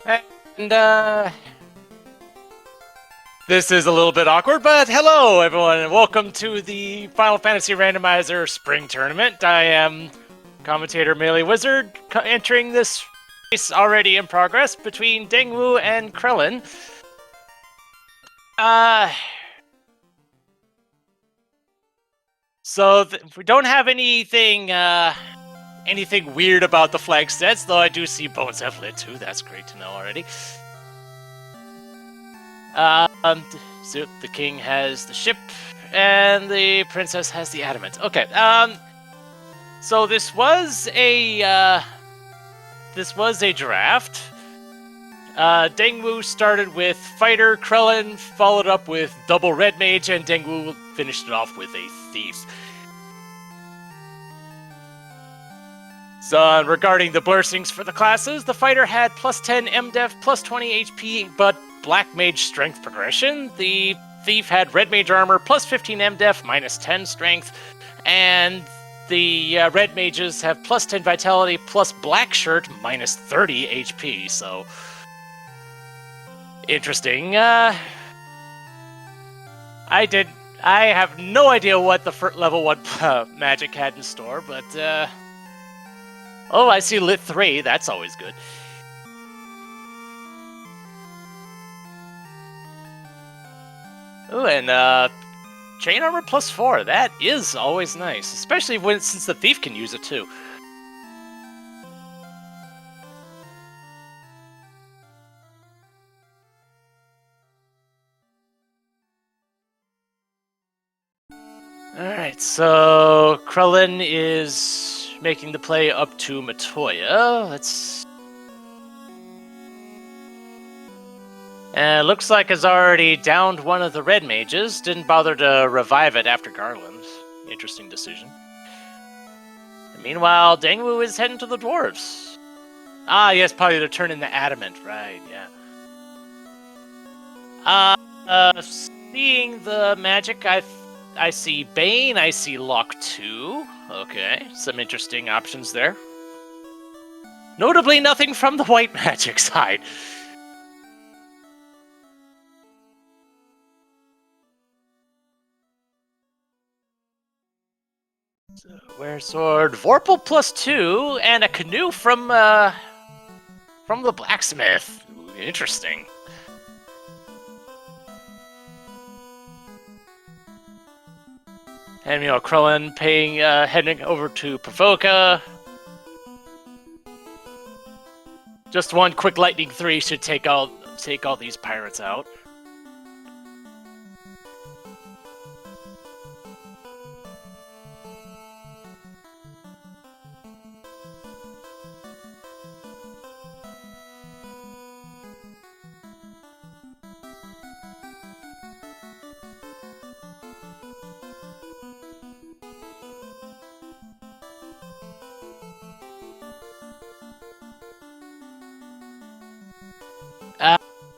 And, this is a little bit awkward, but hello, everyone, and welcome to the Final Fantasy Randomizer Spring Tournament. I am commentator Melee Wizard, entering this race already in progress between Dengwoo and Krelen. So we don't have anything weird about the flag sets, though I do see bones have lit too. That's great to know already. So the king has the ship, and the princess has the adamant. Okay. So this was a draft. Dengwoo started with fighter, Krelen followed up with double red mage, and Dengwoo finished it off with a thief. So regarding the blessings for the classes, the fighter had plus 10 MDef, plus 20 HP, but black mage strength progression. The thief had red mage armor, plus 15 MDef, minus 10 strength, and the red mages have plus 10 vitality, plus black shirt, minus 30 HP. So interesting. I have no idea what the level 1 magic had in store, but oh, I see lit 3. That's always good. Ooh, and chain armor plus 4. That is always nice, especially since the thief can use it too. Alright, so Krelen is making the play up to Matoya. And looks like has already downed one of the red mages. Didn't bother to revive it after Garland. Interesting decision. And meanwhile, Dengwoo is heading to the dwarves. Ah, yes, probably to turn in the adamant. Right, yeah. Seeing the magic, I see Bane, I see Lock 2. Okay, some interesting options there. Notably, nothing from the white magic side. So, Wear Sword, Vorpal plus 2, and a canoe from the blacksmith. Ooh, interesting. And, Krelen heading over to Provoka. Just one quick lightning 3 should take all these pirates out.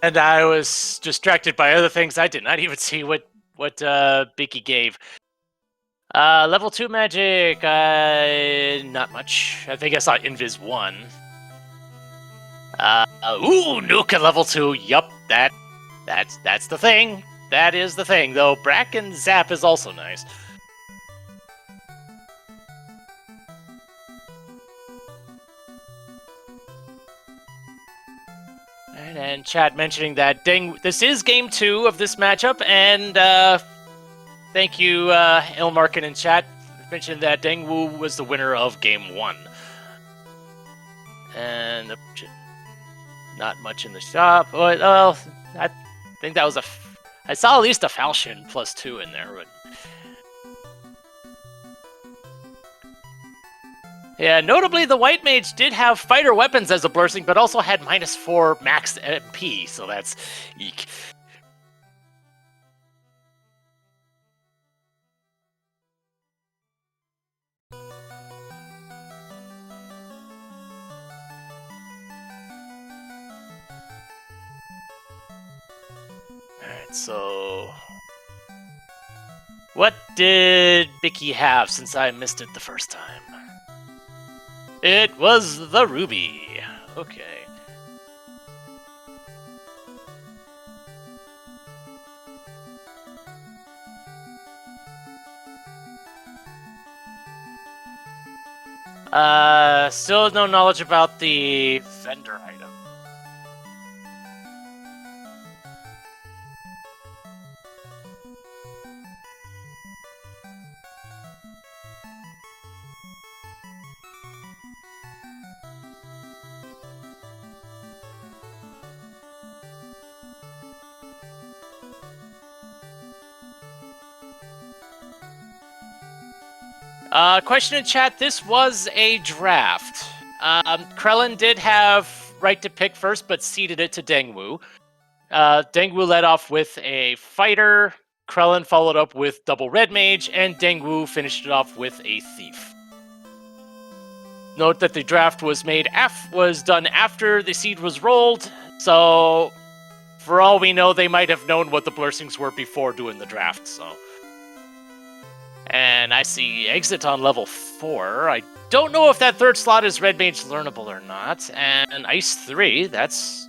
And I was distracted by other things. I did not even see what Bicky gave. Level 2 magic, not much. I think I saw Invis 1. Ooh, Nuke at level 2. Yup, that's the thing. That is the thing, though. Bracken Zap is also nice. And chat mentioning that this is game 2 of this matchup, and thank you, Ilmarkin in chat, mentioned that Dengwoo was the winner of game 1. And not much in the shop. Well, I think that was I saw at least a falchion plus 2 in there, but yeah, notably, the white mage did have fighter weapons as a blessing, but also had minus 4 max MP, so that's eek. Alright, so what did Bicky have since I missed it the first time? It was the ruby. Okay. Still no knowledge about the vendor item. Question in chat, this was a draft. Krelen did have right to pick first, but ceded it to Dengwoo. Dengwoo led off with a fighter, Krelen followed up with double red mage, and Dengwoo finished it off with a thief. Note that the draft was done after the seed was rolled, so for all we know, they might have known what the blessings were before doing the draft, so... And I see exit on level 4. I don't know if that third slot is Red Mage learnable or not. And Ice 3, that's...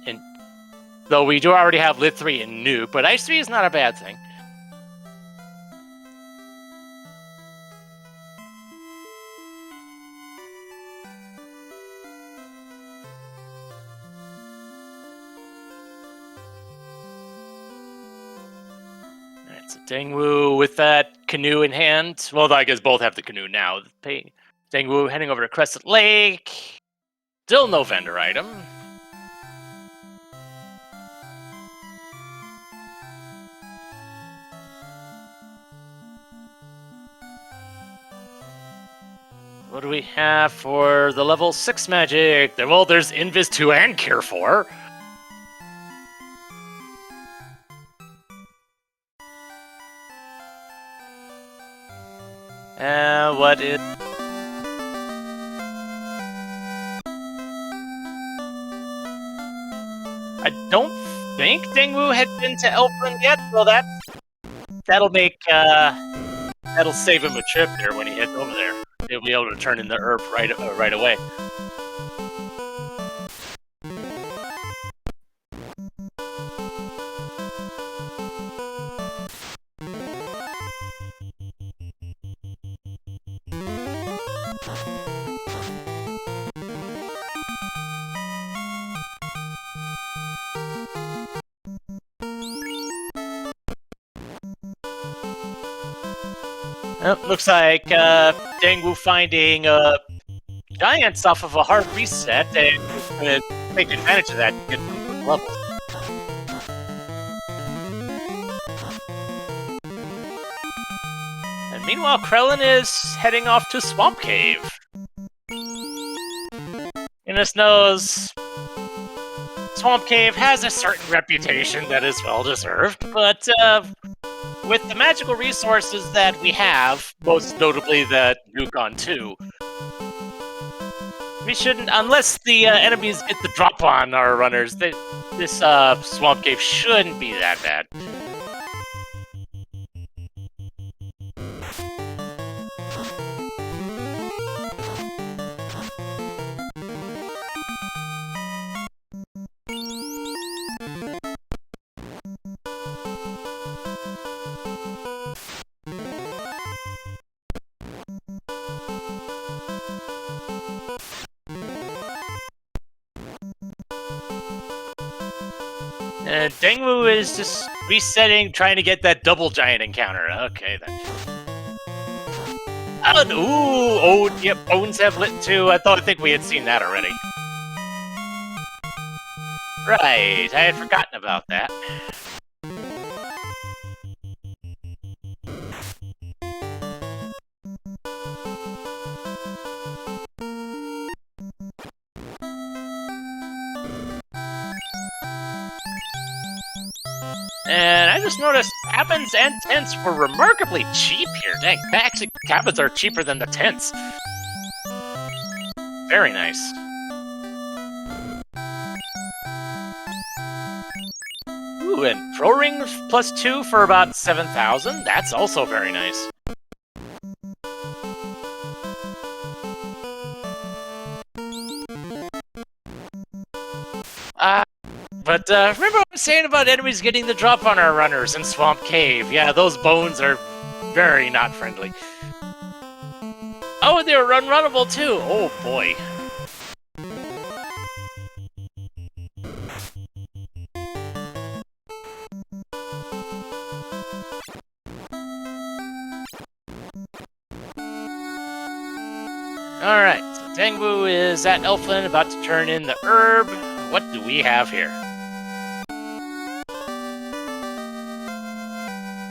Though we do already have Lit 3 and Noob, but Ice 3 is not a bad thing. Alright, so Dengwoo with that canoe in hand. Well, I guess both have the canoe now. Dengwoo heading over to Crescent Lake. Still no vendor item. What do we have for the level 6 magic? Well, there's Invis 2 and Cure 4. What is... I don't think Dengwoo had been to Elfland yet, so that'll make, that'll save him a trip there when he heads over there. He'll be able to turn in the herb right away. Looks like Dengwoo finding giants off of a hard reset and going to take advantage of that to get some quick levels. And meanwhile, Krelen is heading off to Swamp Cave. Goodness knows, Swamp Cave has a certain reputation that is well-deserved, but with the magical resources that we have, most notably the Yukon 2, we shouldn't, unless the enemies get the drop on our runners, this Swamp Cave shouldn't be that bad. Dengwoo is just resetting, trying to get that double giant encounter. Okay, then. Yep, Bones have lit too. I think we had seen that already. Right, I had forgotten about that. And I just noticed cabins and tents were remarkably cheap here. Dang, actually, cabins are cheaper than the tents. Very nice. Ooh, and Pro Ring +2 for about 7,000. That's also very nice. But remember what I was saying about enemies getting the drop on our runners in Swamp Cave? Yeah, those bones are very not friendly. Oh, they're unrunnable too! Oh boy. Alright, so Dengwoo is at Elfin, about to turn in the herb. What do we have here?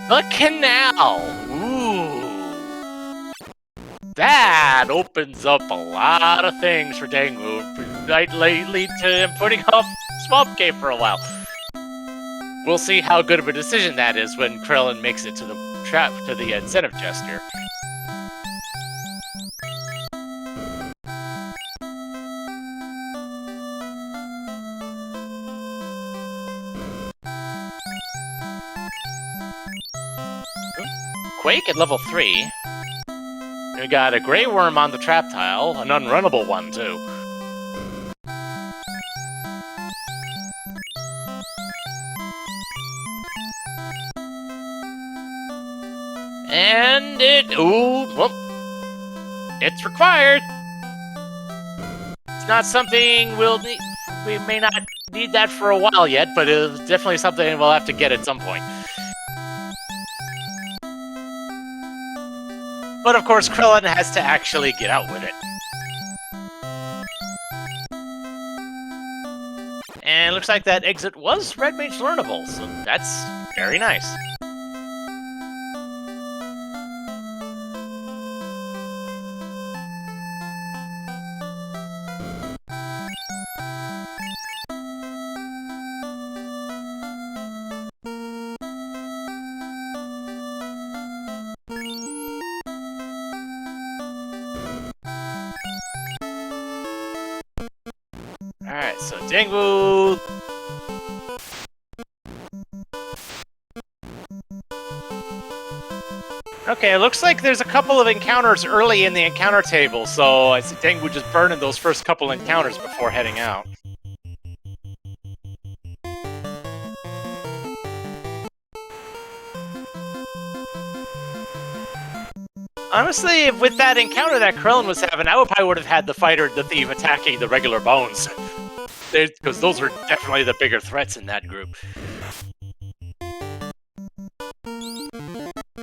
The canal! Ooh! That opens up a lot of things for Dengwoo. Might lead to him putting off Swamp Cave for a while. We'll see how good of a decision that is when Krelen makes it to the incentive gesture. Quake at level 3. We got a Grey Worm on the trap tile, an unrunnable one too. And it's required. It's not something we'll need. We may not need that for a while yet, but it's definitely something we'll have to get at some point. But of course, Krelen has to actually get out with it. And it looks like that exit was Red Mage learnable, so that's very nice. Alright, so Dengwoo. Okay, it looks like there's a couple of encounters early in the encounter table, so I see Dengwoo just burning those first couple encounters before heading out. Honestly, with that encounter that Krelen was having, I probably would have had the thief attacking the regular bones. Because those are definitely the bigger threats in that group.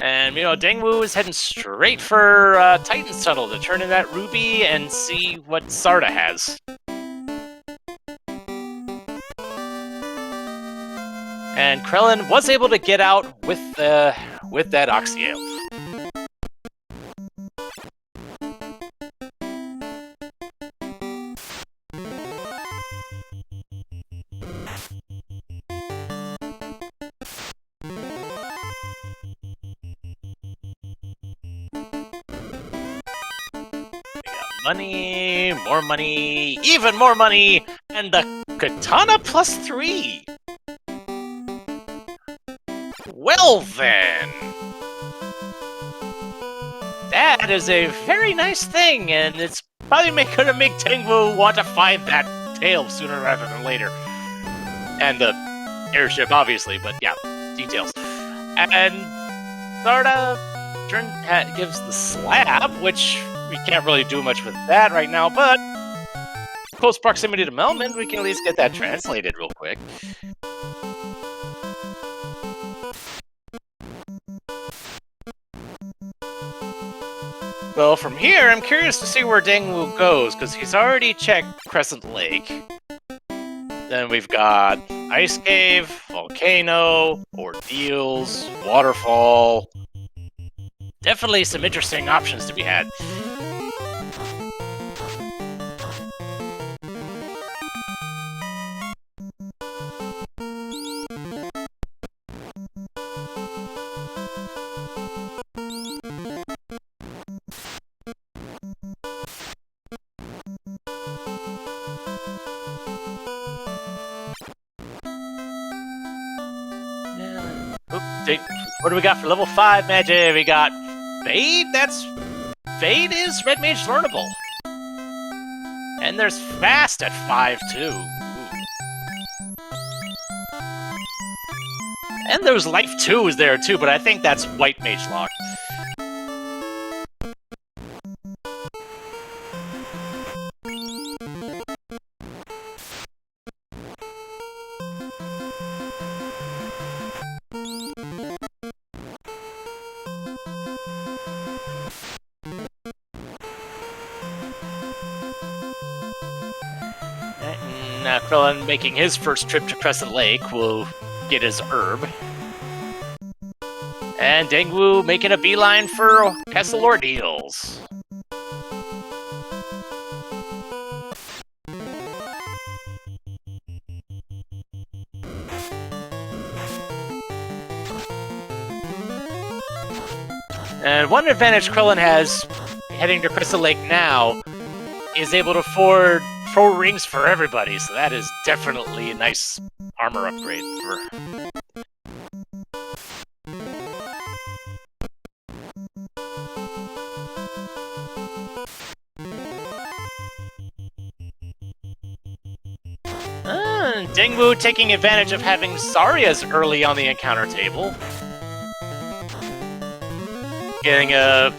And, Dengwoo is heading straight for Titan's Tunnel to turn in that ruby and see what Sarda has. And Krelen was able to get out with that Oxyale. Money, more money, even more money, and the katana plus 3. Well then, that is a very nice thing, and it's probably gonna make Dengwoo want to find that tail sooner rather than later. And the airship, obviously, but yeah, details. And Sarda gives the slab, which we can't really do much with that right now, but close proximity to Melman, we can at least get that translated real quick. Well, from here, I'm curious to see where Dengwoo goes, because he's already checked Crescent Lake. Then we've got Ice Cave, Volcano, Ordeals, Waterfall. Definitely some interesting options to be had. What do we got for level 5 magic? We got Fade. Fade is Red Mage learnable. And there's Fast at 5 too. Ooh. And there's Life 2 is there too, but I think that's White Mage locked. Krelen making his first trip to Crescent Lake will get his herb. And Dengwoo making a beeline for Castle Ordeals. And one advantage Krelen has heading to Crystal Lake now is able to afford pro rings for everybody, so that is definitely a nice armor upgrade for. Dengwoo taking advantage of having Saria's early on the encounter table. Getting a...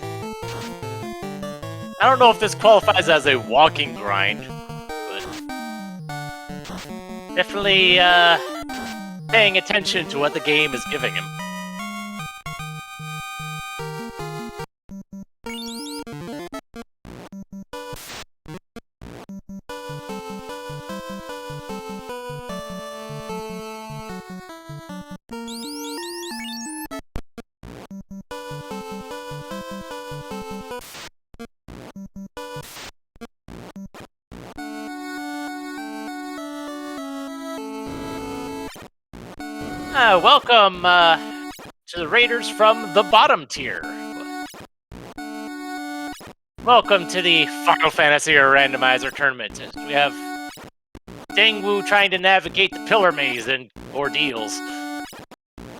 I don't know if this qualifies as a walking grind, but definitely paying attention to what the game is giving him. Welcome to the Raiders from the bottom tier. Welcome to the Final Fantasy or Randomizer tournament. We have Dengwoo trying to navigate the pillar maze and ordeals.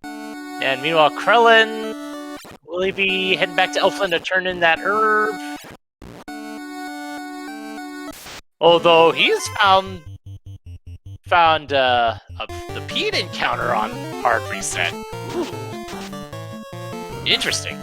And meanwhile, Krelen, will he be heading back to Elfland to turn in that herb? Although he's found the Pete encounter on hard reset. Ooh. Interesting.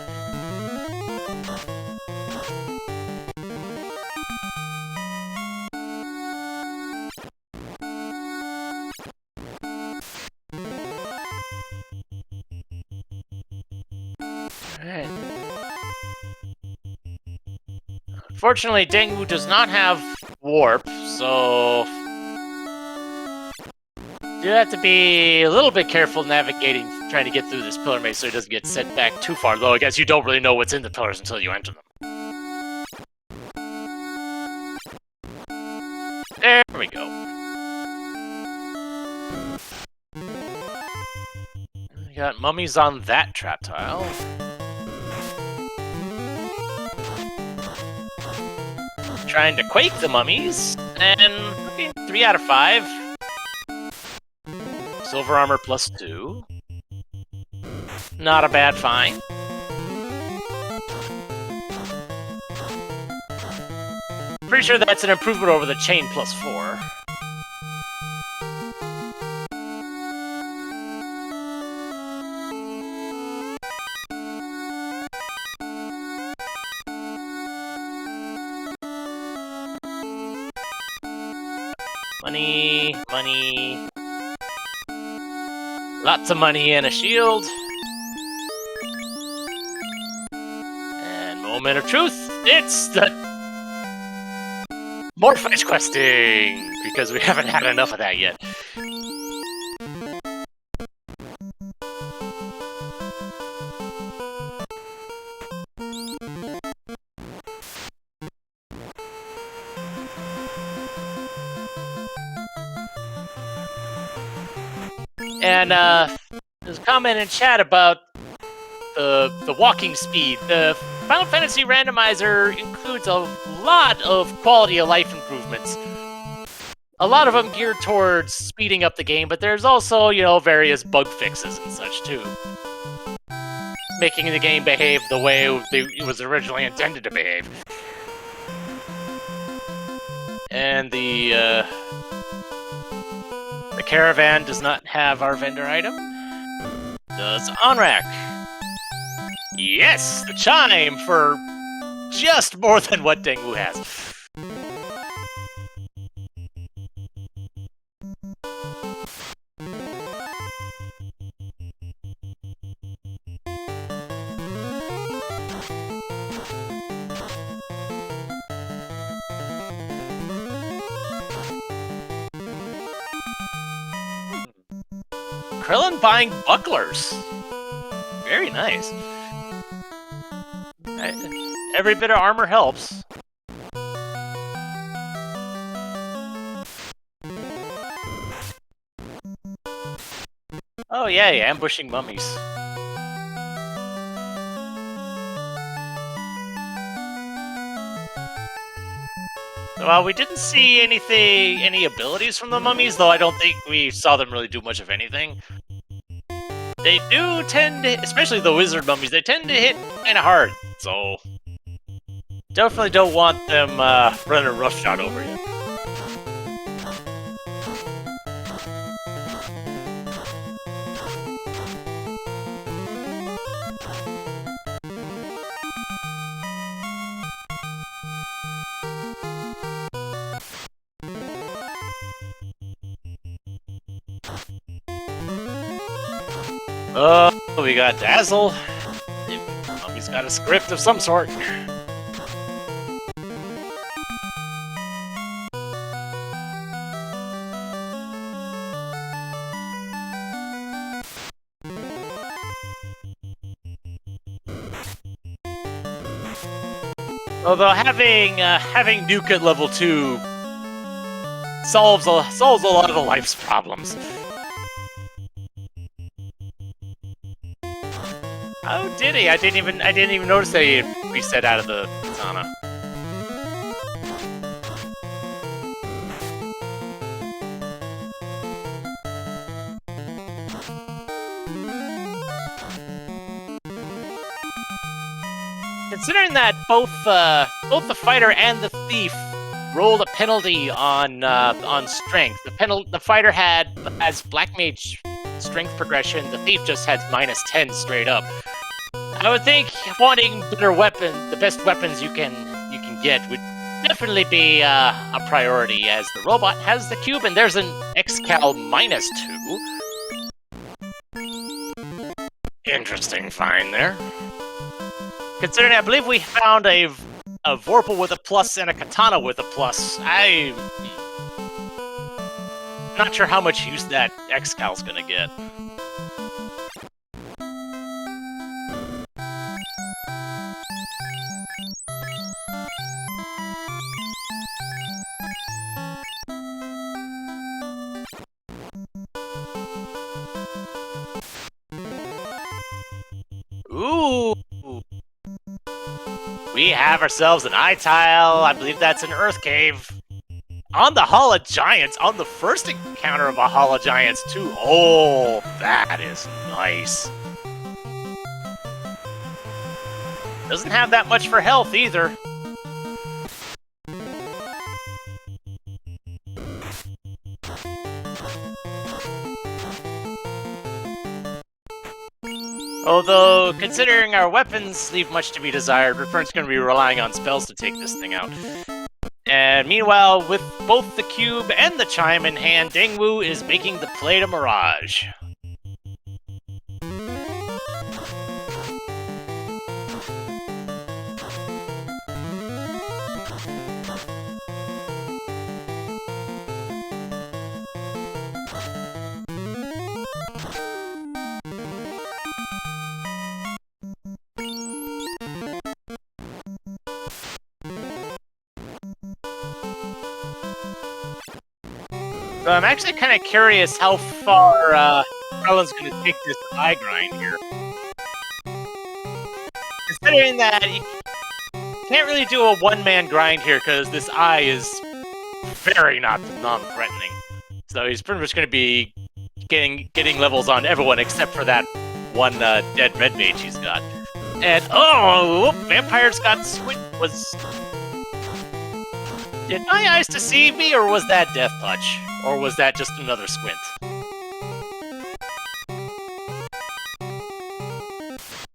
Alright. Fortunately, Dengwoo does not have warp, so you have to be a little bit careful navigating, trying to get through this pillar maze so he doesn't get sent back too far, though I guess you don't really know what's in the pillars until you enter them. There we go. We got mummies on that trap tile. Trying to quake the mummies, and okay, 3 out of 5. Silver armor +2. Not a bad find. Pretty sure that's an improvement over the chain +4. Money, money. Lots of money and a shield. And moment of truth, it's the more fetch questing, because we haven't had enough of that yet. And there's a comment in chat about the walking speed. The Final Fantasy Randomizer includes a lot of quality of life improvements. A lot of them geared towards speeding up the game, but there's also, you know, various bug fixes and such too, making the game behave the way it was originally intended to behave. And the caravan does not have our vendor item. Does Onrak? Yes, the chime for just more than what Dengwoo has. Krelen buying bucklers. Very nice. Every bit of armor helps. Oh yeah, ambushing mummies. Well, we didn't see any abilities from the mummies, though I don't think we saw them really do much of anything. They do tend to, especially the wizard mummies, they tend to hit kind of hard, so definitely don't want them running a roughshod over you. We got Dazzle. Mummy's got a script of some sort. Although having Nuke at level 2 solves a lot of the life's problems. Oh, did he? I didn't even notice that he had reset out of the katana. Considering that both the fighter and the thief rolled a penalty on strength, the fighter has black mage strength progression. The thief just had -10 straight up. I would think wanting better weapon, the best weapons you can get, would definitely be a priority. As the robot has the cube, and there's an Excal -2. Interesting find there. Considering I believe we found a Vorpal with a plus and a Katana with a plus, I'm not sure how much use that Excal's gonna get. Ooh! We have ourselves an eye tile. I believe that's an Earth Cave. On the Hall of Giants, on the first encounter of a Hall of Giants, too. Oh, that is nice. Doesn't have that much for health, either. Although, considering our weapons leave much to be desired, Return's going to be relying on spells to take this thing out. And meanwhile, with both the cube and the chime in hand, Dengwoo is making the play to Mirage. So I'm actually kind of curious how far Krelen's going to take this eye grind here. Considering that you can't really do a one-man grind here because this eye is very non-threatening. So he's pretty much going to be getting levels on everyone except for that one dead red mage he's got. And oh, Vampire's got squint. Did my eyes deceive me, or was that Death Touch? Or was that just another squint?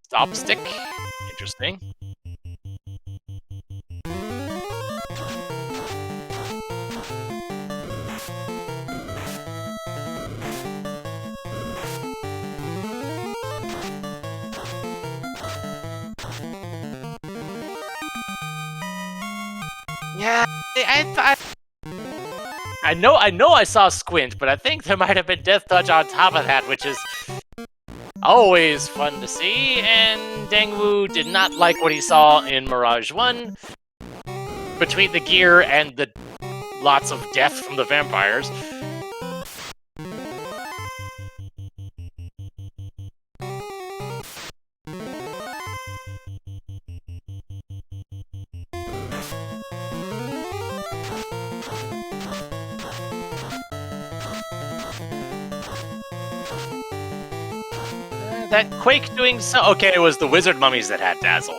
Stop stick. Interesting. Yeah, I I know I saw Squint, but I think there might have been Death Touch on top of that, which is always fun to see, and Dengwoo did not like what he saw in Mirage 1. Between the gear and the lots of death from the vampires. That Quake doing so... Okay, it was the wizard mummies that had Dazzle.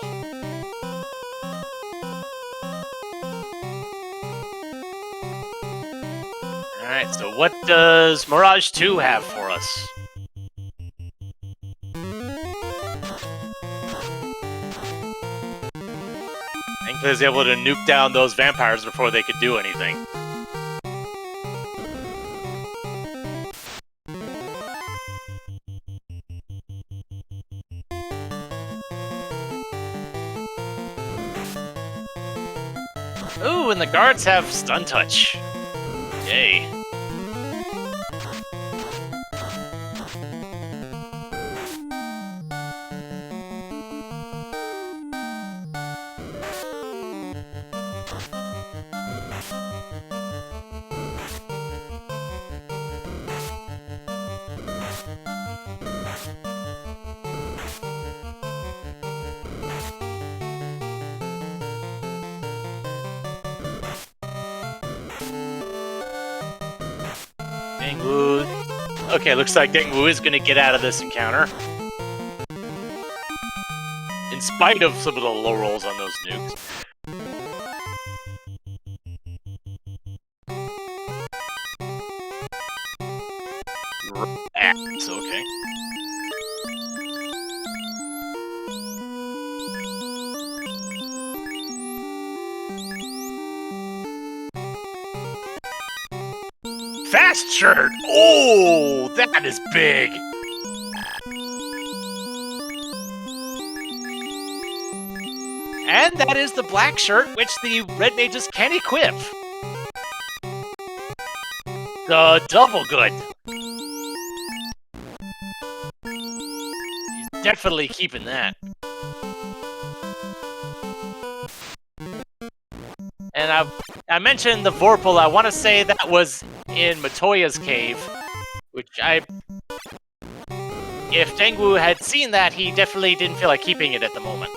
Alright, so what does Mirage 2 have for us? Thankfully, was able to nuke down those vampires before they could do anything. Ooh, and the guards have stun touch. Yay. Dengwoo. Okay, looks like Dengwoo is going to get out of this encounter. In spite of some of the low rolls on those nukes. Axe, okay. Fast shirt! Oh, that is big! And that is the black shirt, which the red mages can equip. The double good. He's definitely keeping that. And I mentioned the Vorpal. I want to say that was in Matoya's cave, which if Dengwoo had seen that, he definitely didn't feel like keeping it at the moment.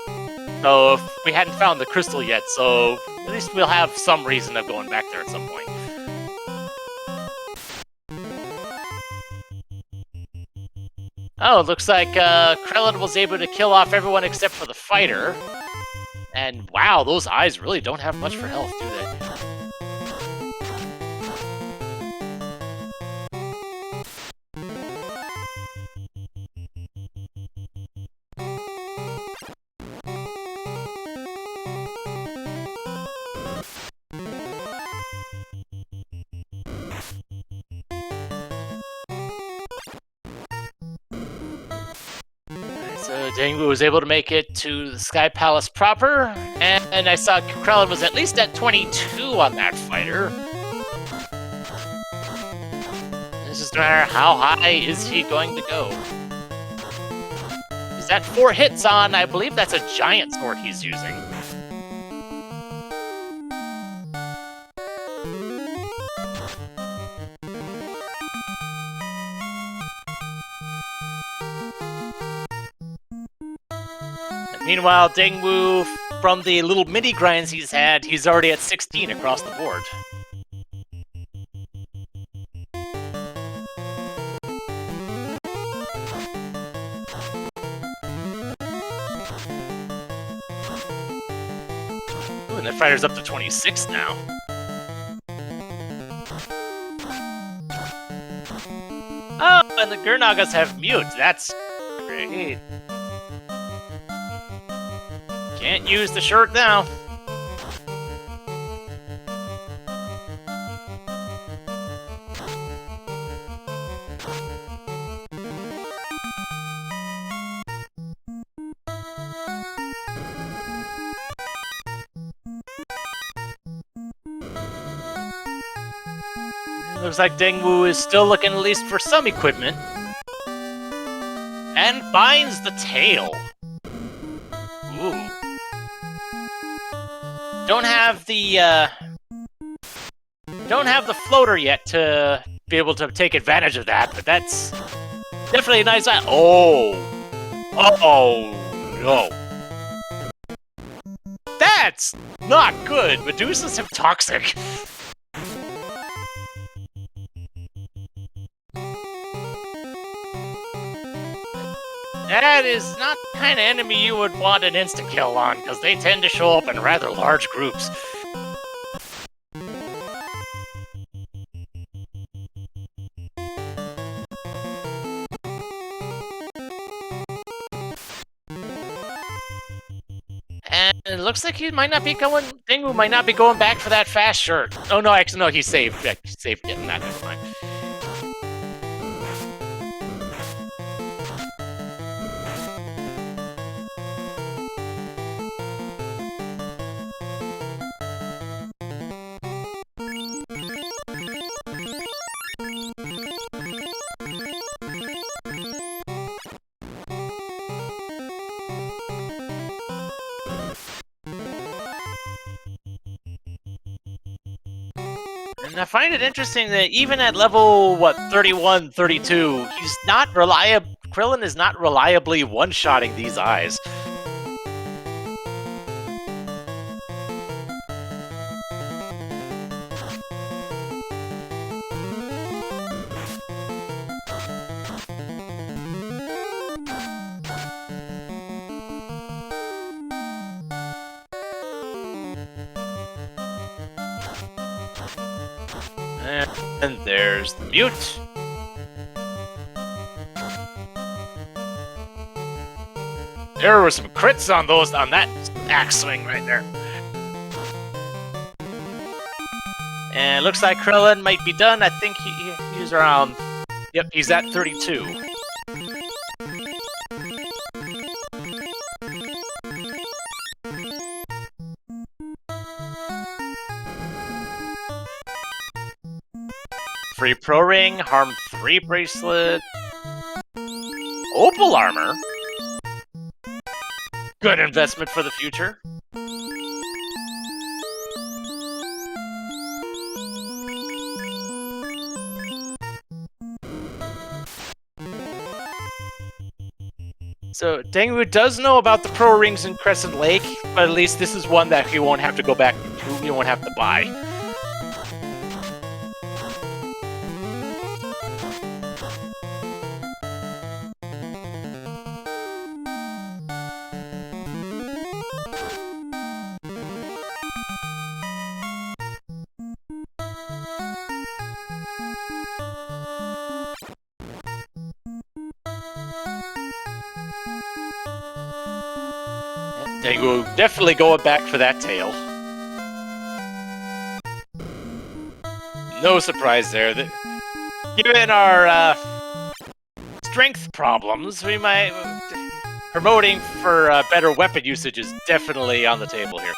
So if we hadn't found the crystal yet, so at least we'll have some reason of going back there at some point. Oh, it looks like Krelen was able to kill off everyone except for the fighter. And wow, those eyes really don't have much for health, do they? So Dengwoo was able to make it to the Sky Palace proper, and I saw Krelen was at least at 22 on that fighter. It's just no matter how high is he going to go. He's at 4 hits on, I believe that's a giant sword he's using. Meanwhile, Dengwoo, from the little mini grinds he's had, he's already at 16 across the board. Ooh, and that fighter's up to 26 now. Oh, and the Gurnagas have mute. That's great. Can't use the shirt now. Looks like Dengwoo is still looking at least for some equipment. And finds the tail. Ooh. Don't have the floater yet to be able to take advantage of that, but that's definitely a nice... Oh! Oh, no. That's not good! Medusas have toxic. That is not the kind of enemy you would want an insta-kill on, because they tend to show up in rather large groups. And it looks like he might not be going... Dengwoo might not be going back for that fast shirt. Oh no, actually no, he saved. He saved getting that, never mind. And I find it interesting that even at level, 31, 32, he's not reliable. Krelen is not reliably one-shotting these eyes. And there's the mute. There were some crits on that axe swing right there. And it looks like Krelen might be done. I think he's around... Yep, he's at 32. Free Pro Ring, Harm 3 bracelet, Opal armor. Good investment for the future. So Dengwoo does know about the Pro Rings in Crescent Lake, but at least this is one that he won't have to go back to, he won't have to buy. Dengwoo definitely going back for that tail. No surprise there. Given our strength problems, we might... promoting for better weapon usage is definitely on the table here.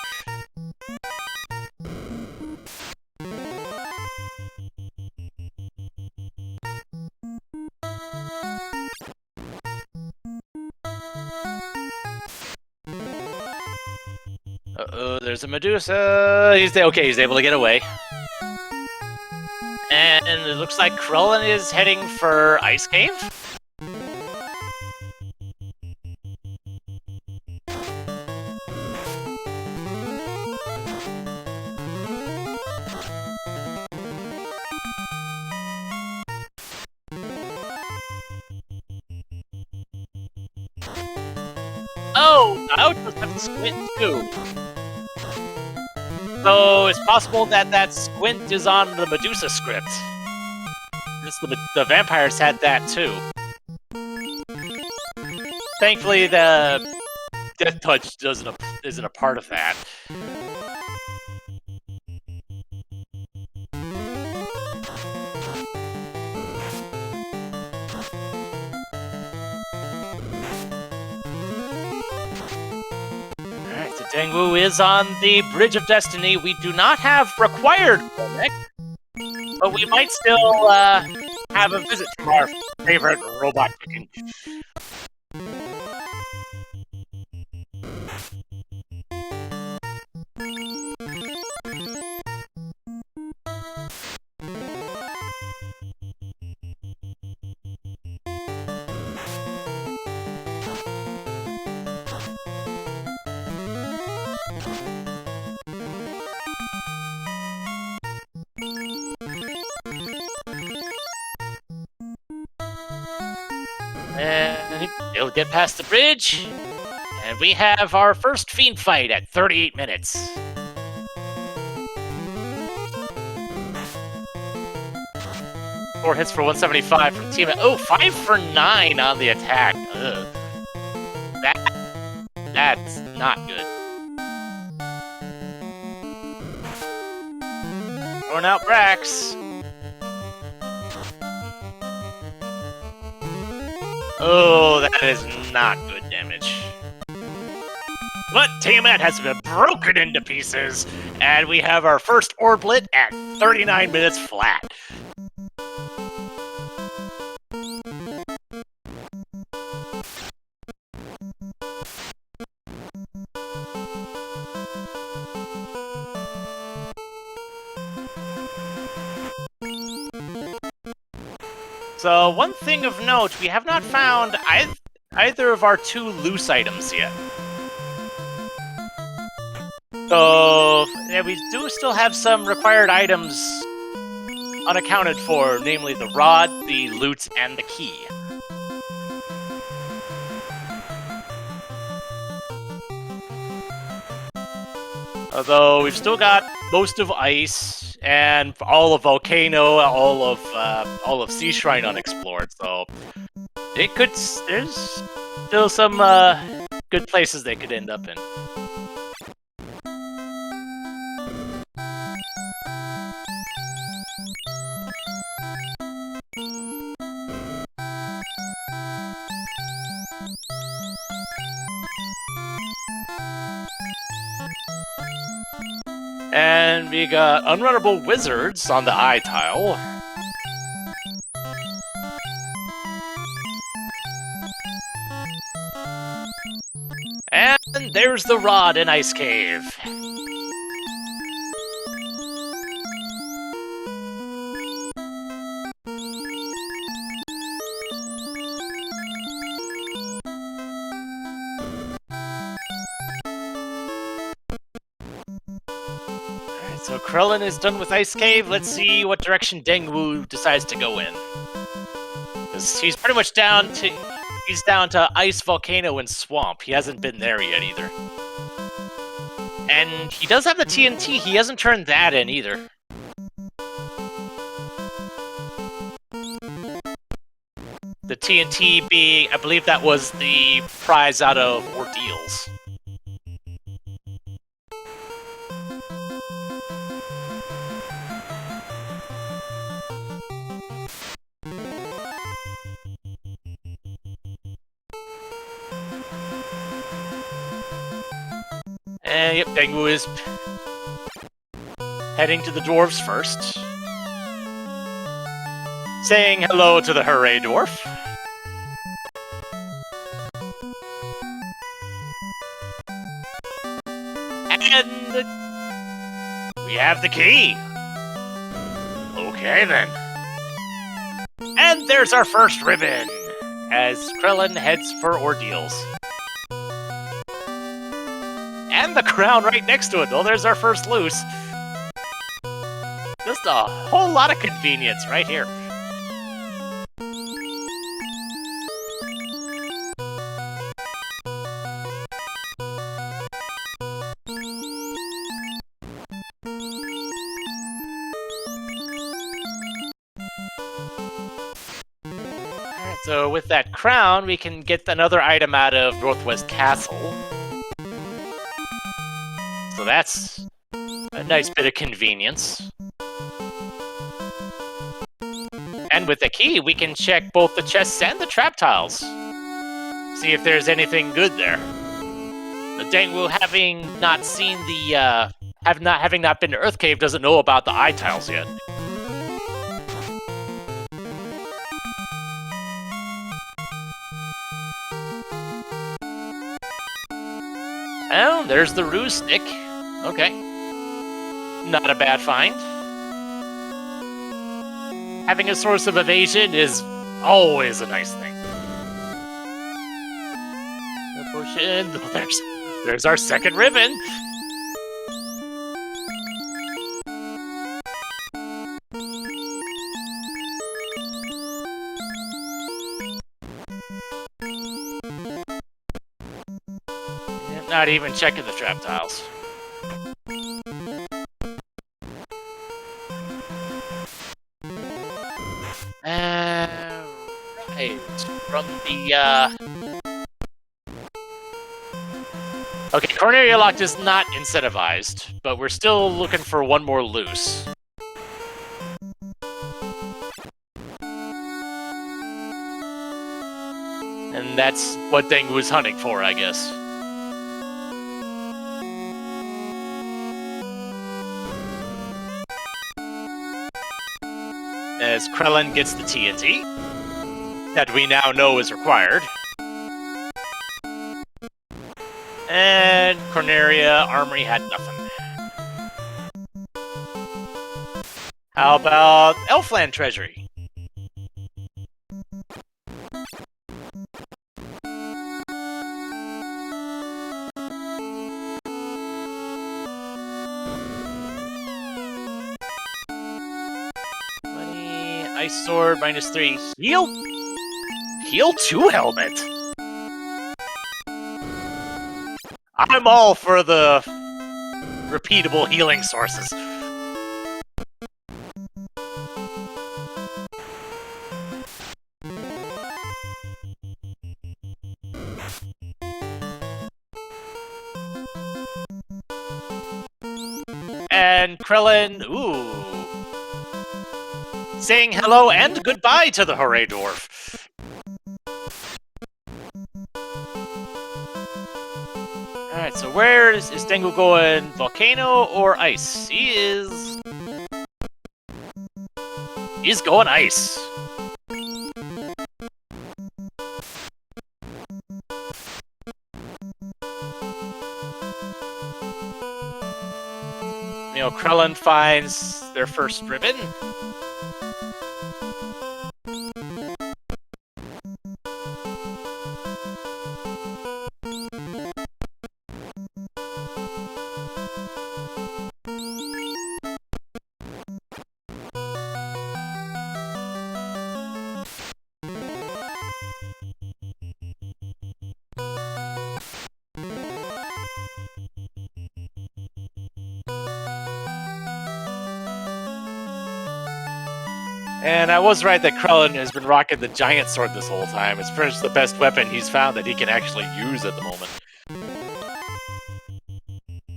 Uh-oh, there's a Medusa. He's able to get away. And it looks like Krelen is heading for Ice Cave. Oh, I would just have to squint too. So it's possible that that squint is on the Medusa script. The vampires had that too. Thankfully, the Death Touch isn't a part of that. Alright, so Dengwoo is on the Bridge of Destiny. We do not have required Cormac. But we might still have a visit from our favorite robot chicken. And he'll get past the bridge, and we have our first fiend fight at 38 minutes. Four hits for 175 from team. Oh, 5 for 9 on the attack. Ugh. That's not good. Throwing out Brax. Oh, that is not good damage. But Tiamat has been broken into pieces, and we have our first orblet at 39 minutes flat. So, one thing of note, we have not found either of our 2 loose items yet. So, yeah, we do still have some required items unaccounted for, namely the rod, the loot, and the key. Although we've still got most of ice and all of volcano, all of sea shrine unexplored. So it could. There's still some good places they could end up in. And we got unrunnable wizards on the eye tile. And there's the rod in Ice Cave. So Krelen is done with Ice Cave. Let's see what direction Dengwoo decides to go in. Because he's pretty much down to Ice, Volcano, and Swamp. He hasn't been there yet either. And he does have the TNT. He hasn't turned that in either. The TNT being, I believe that was the prize out of Ordeals. And yep, Dengwoo is heading to the dwarves first. Saying hello to the Hooray Dwarf. And we have the key. Okay then. And there's our first ribbon, as Krelen heads for Ordeals. And the crown right next to it. Oh, there's our first loose. Just a whole lot of convenience right here. Alright, so with that crown, we can get another item out of Northwest Castle. So that's a nice bit of convenience. And with the key, we can check both the chests and the trap tiles. See if there's anything good there. The Dengwoo, having not seen the, having not been to Earth Cave, doesn't know about the eye tiles yet. there's the ruse stick. Okay. Not a bad find. Having a source of evasion is always a nice thing. No potion. Oh, there's our second ribbon. Not even checking the trap tiles. Right. From the, Okay, Cornelia Locked is not incentivized, but we're still looking for one more loose. And that's what Dengwoo was hunting for, I guess. As Krelen gets the TNT that we now know is required. And Cornelia Armory had nothing. How about Elfland Treasury? Ice Sword, -3. Heal 2 helmet. I'm all for the repeatable healing sources. And Krelen, ooh. Saying hello and goodbye to the Hooray Dwarf. Alright, so where is Dengwoo going? Volcano or ice? He's going ice. You know, Krelen finds their first ribbon. And I was right that Krelen has been rocking the giant sword this whole time. It's pretty much the best weapon he's found that he can actually use at the moment.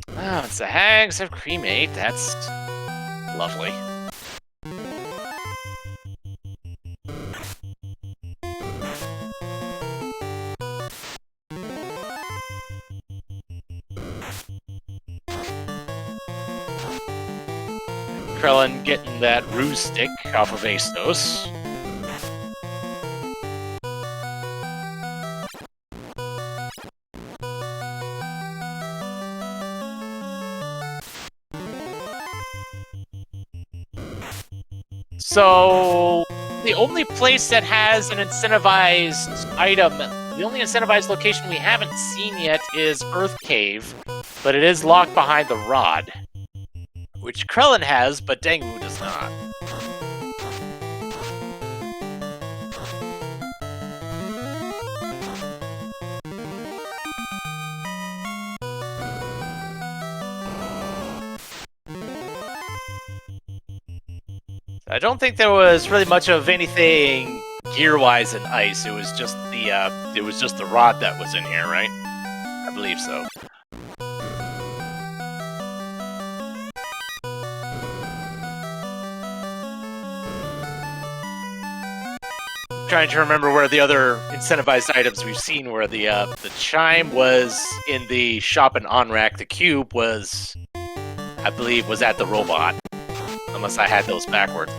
Oh, it's the Hags of Cremate. That's lovely. Krelen getting that ruse stick off of Astos. So, the only place that has an incentivized item, the only incentivized location we haven't seen yet is Earth Cave, but it is locked behind the rod. Which Krelen has, but Dengwoo does not. I don't think there was really much of anything gear-wise in ice. It was just the rod that was in here, right? I believe so. Trying to remember where the other incentivized items we've seen were. The chime was in the shop in Onrak. The cube was, I believe, was at the robot. Unless I had those backwards.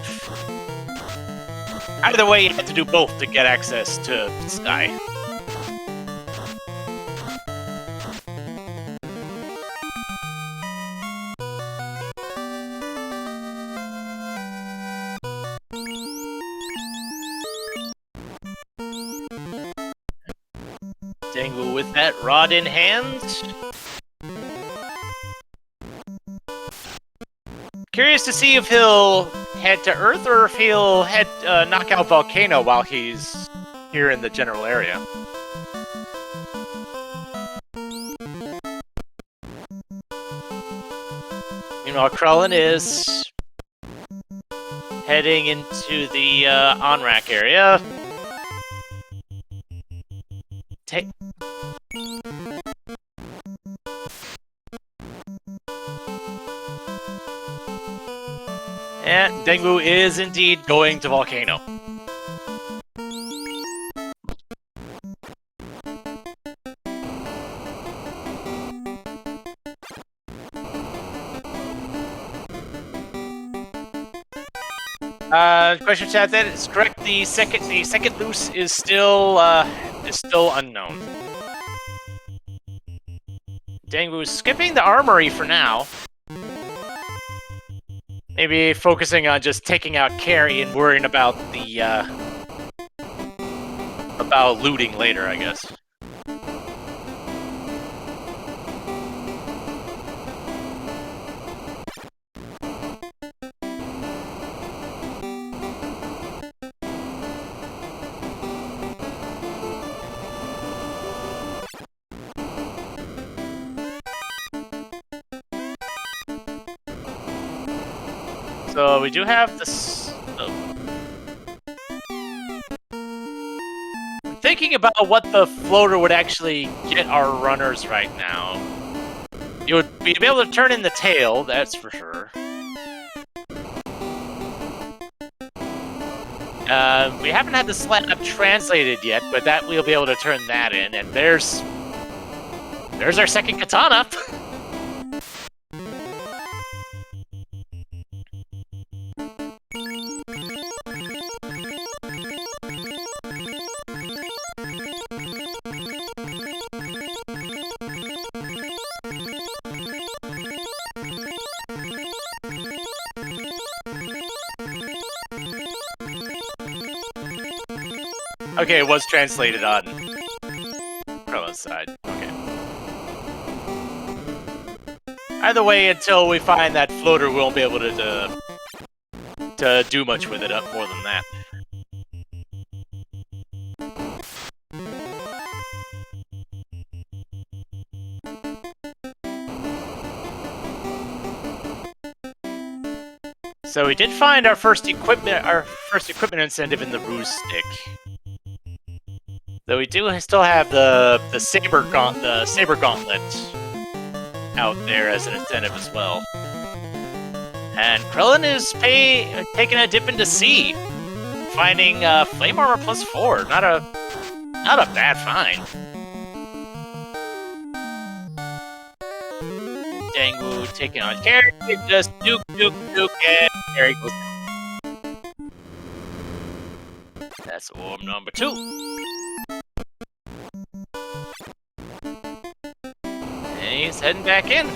Either way, you had to do both to get access to Sky. Dengwoo with that rod in hand. Curious to see if he'll head to Earth or if he'll head knock out Volcano while he's here in the general area. Meanwhile, Krelen is heading into the on-rack area. And Dengwoo is indeed going to Volcano. Question chat, that is correct. The second loose is still unknown. Dengwoo skipping the armory for now. Maybe focusing on just taking out Carrie and worrying about the about looting later, I guess. So we do have this. I'm thinking about what the floater would actually get our runners right now. You would be able to turn in the tail, that's for sure. We haven't had the slab translated yet, but that we'll be able to turn that in. And there's our second katana. Okay, it was translated on Krelen's side. Okay. Either way, until we find that floater, we won't be able to do much with it more than that. So we did find our first equipment incentive in the ruse stick. Though we do still have the saber gauntlet out there as an incentive as well. And Krelen is taking a dip into C, finding flame armor +4. Not a bad find. Dengwoo taking on Carrie, just nuke, and Carrie goes down. That's orb number 2. He's heading back in.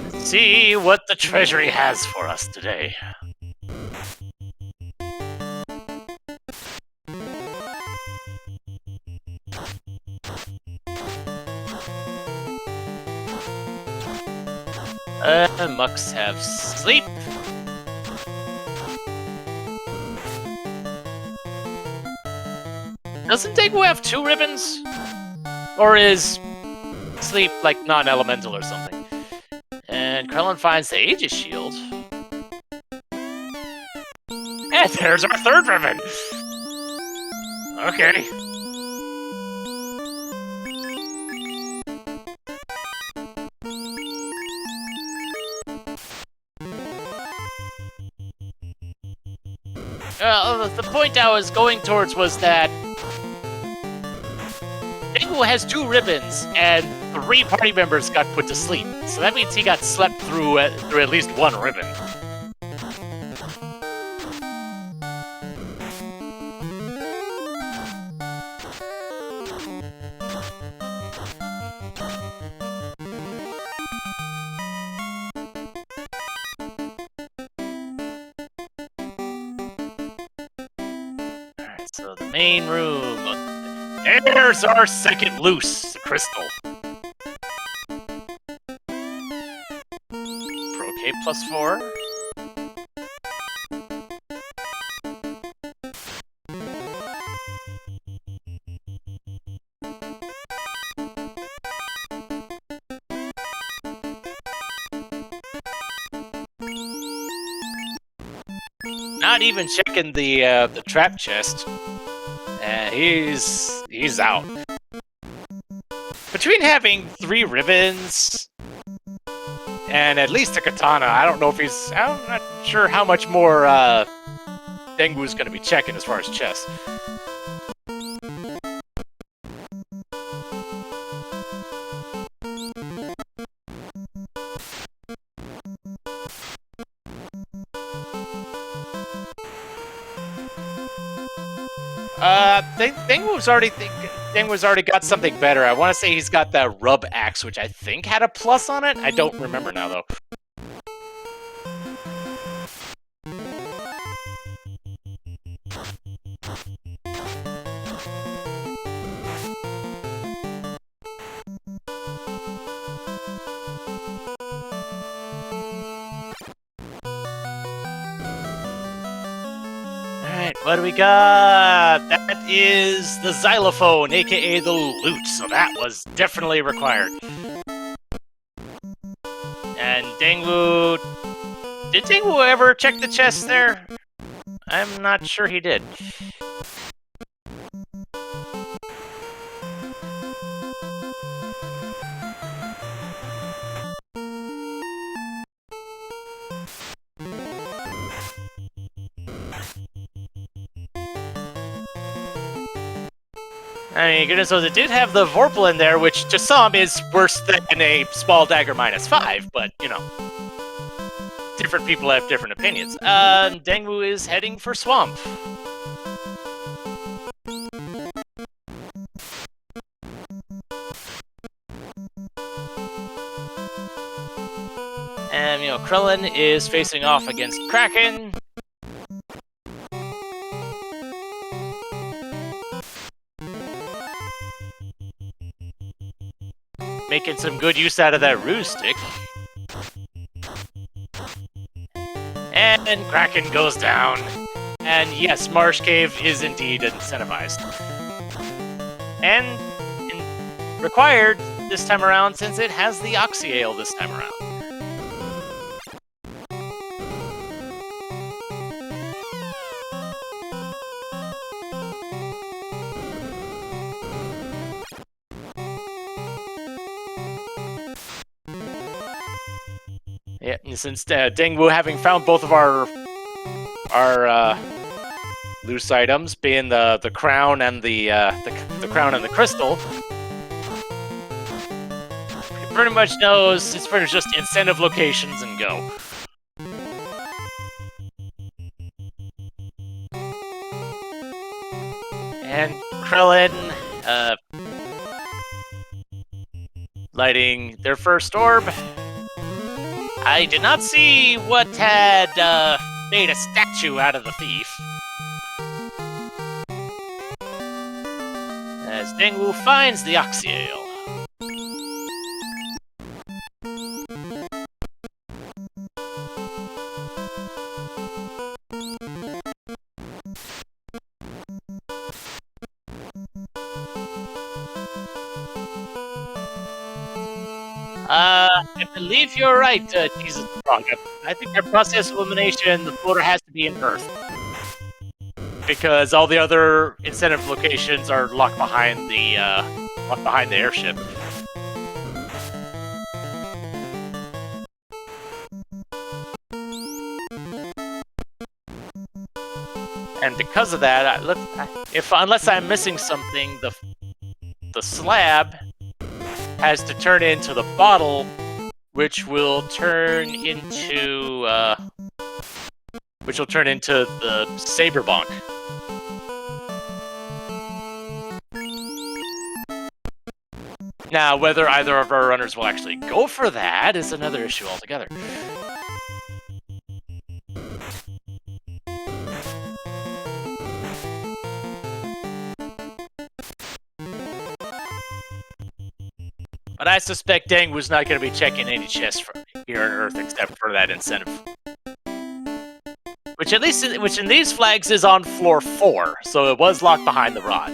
Let's see what the treasury has for us today. Mucks have sleep. Doesn't Dengwoo have 2 ribbons? Or is sleep like non-elemental or something? And Krelen finds the Aegis shield. And there's our 3rd ribbon! Okay. The point I was going towards was that Dengwoo has 2 ribbons, and 3 party members got put to sleep. So that means he got slept through at least 1 ribbon. So the main room. There's our second loose, the crystal. Pro K +4. Not even checking the trap chest. He's out. Between having 3 ribbons and at least a katana, I don't know if I'm not sure how much more Dengwoo's going to be checking as far as chest. Dengwoo's already got something better. I want to say he's got that rub axe, which I think had a plus on it. I don't remember now, though. Alright, what do we got? That is the xylophone, aka the lute, so that was definitely required. And Dengwoo... Did Dengwoo ever check the chest there? I'm not sure he did. I mean, goodness knows it did have the Vorpal in there, which to some is worse than a small dagger -5, but, you know. Different people have different opinions. Dengwoo is heading for Swamp. And, you know, Krelen is facing off against Kraken. Making some good use out of that ruse stick. And Kraken goes down. And yes, Marsh Cave is indeed incentivized. And required this time around since it has the Oxy Ale this time around. Yeah, and since Dengwoo having found both of our loose items, being the crown and the crown and the crystal, he pretty much knows it's pretty much just incentive locations and go. And Krelen lighting their first orb. I did not see what had made a statue out of the thief. As Dengwoo finds the Oxy Ale. I believe you're right, Jesus Frog. I think our process of elimination, the floater has to be in Earth. Because all the other incentive locations are locked behind the airship. And because of that, unless I'm missing something, the slab has to turn into the bottle, which will turn into the Saber Bonk. Now, whether either of our runners will actually go for that is another issue altogether. But I suspect Dengwoo's not going to be checking any chests here on Earth except for that incentive. Which in these flags is on floor 4, so it was locked behind the rod.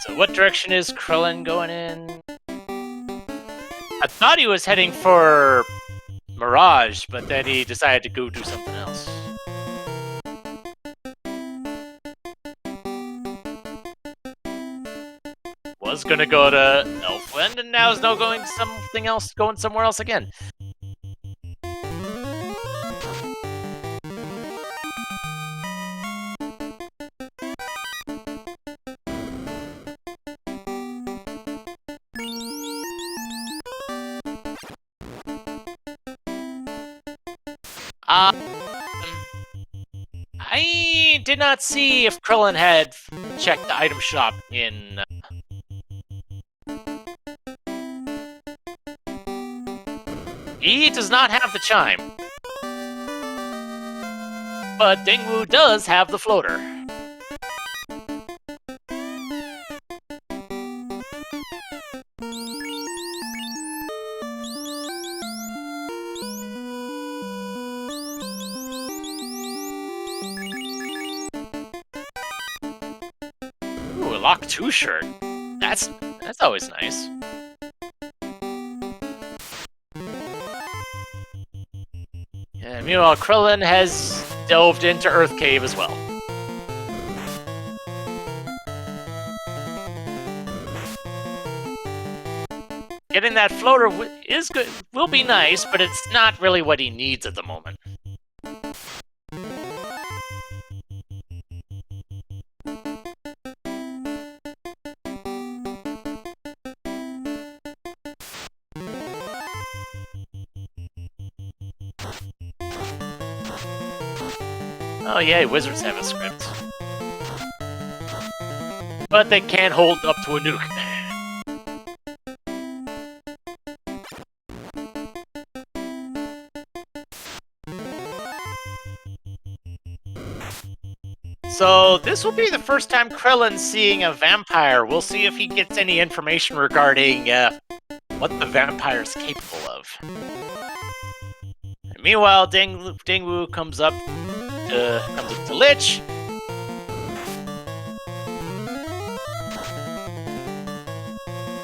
So what direction is Krelen going in? I thought he was heading for Mirage, but then he decided to go do something else. Was gonna go to Elfland, and now is now going somewhere else again. I did not see if Krelen had checked the item shop in... He does not have the chime. But Dengwoo does have the floater. Ooh, a Lock 2 shirt. That's always nice. And meanwhile, Krelen has delved into Earth Cave as well. Getting that floater is good, will be nice, but it's not really what he needs at the moment. Oh yeah, wizards have a script. But they can't hold up to a nuke. So this will be the first time Krelen's seeing a vampire. We'll see if he gets any information regarding what the vampire's capable of. And meanwhile, Dengwoo comes up to Lich.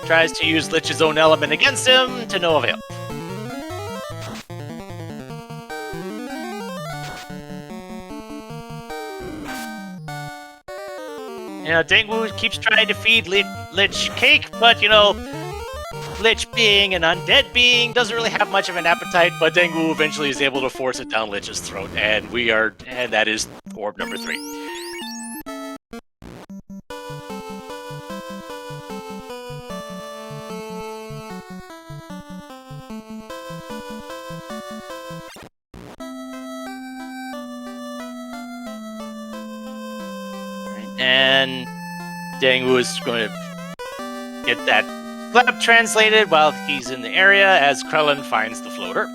Tries to use Lich's own element against him to no avail. You know, Dengwoo keeps trying to feed Lich cake, but, you know, Lich being an undead being doesn't really have much of an appetite, but Dengwoo eventually is able to force it down Lich's throat, and that is orb number 3. And Dengwoo is going to get that flap translated while he's in the area as Krelen finds the floater.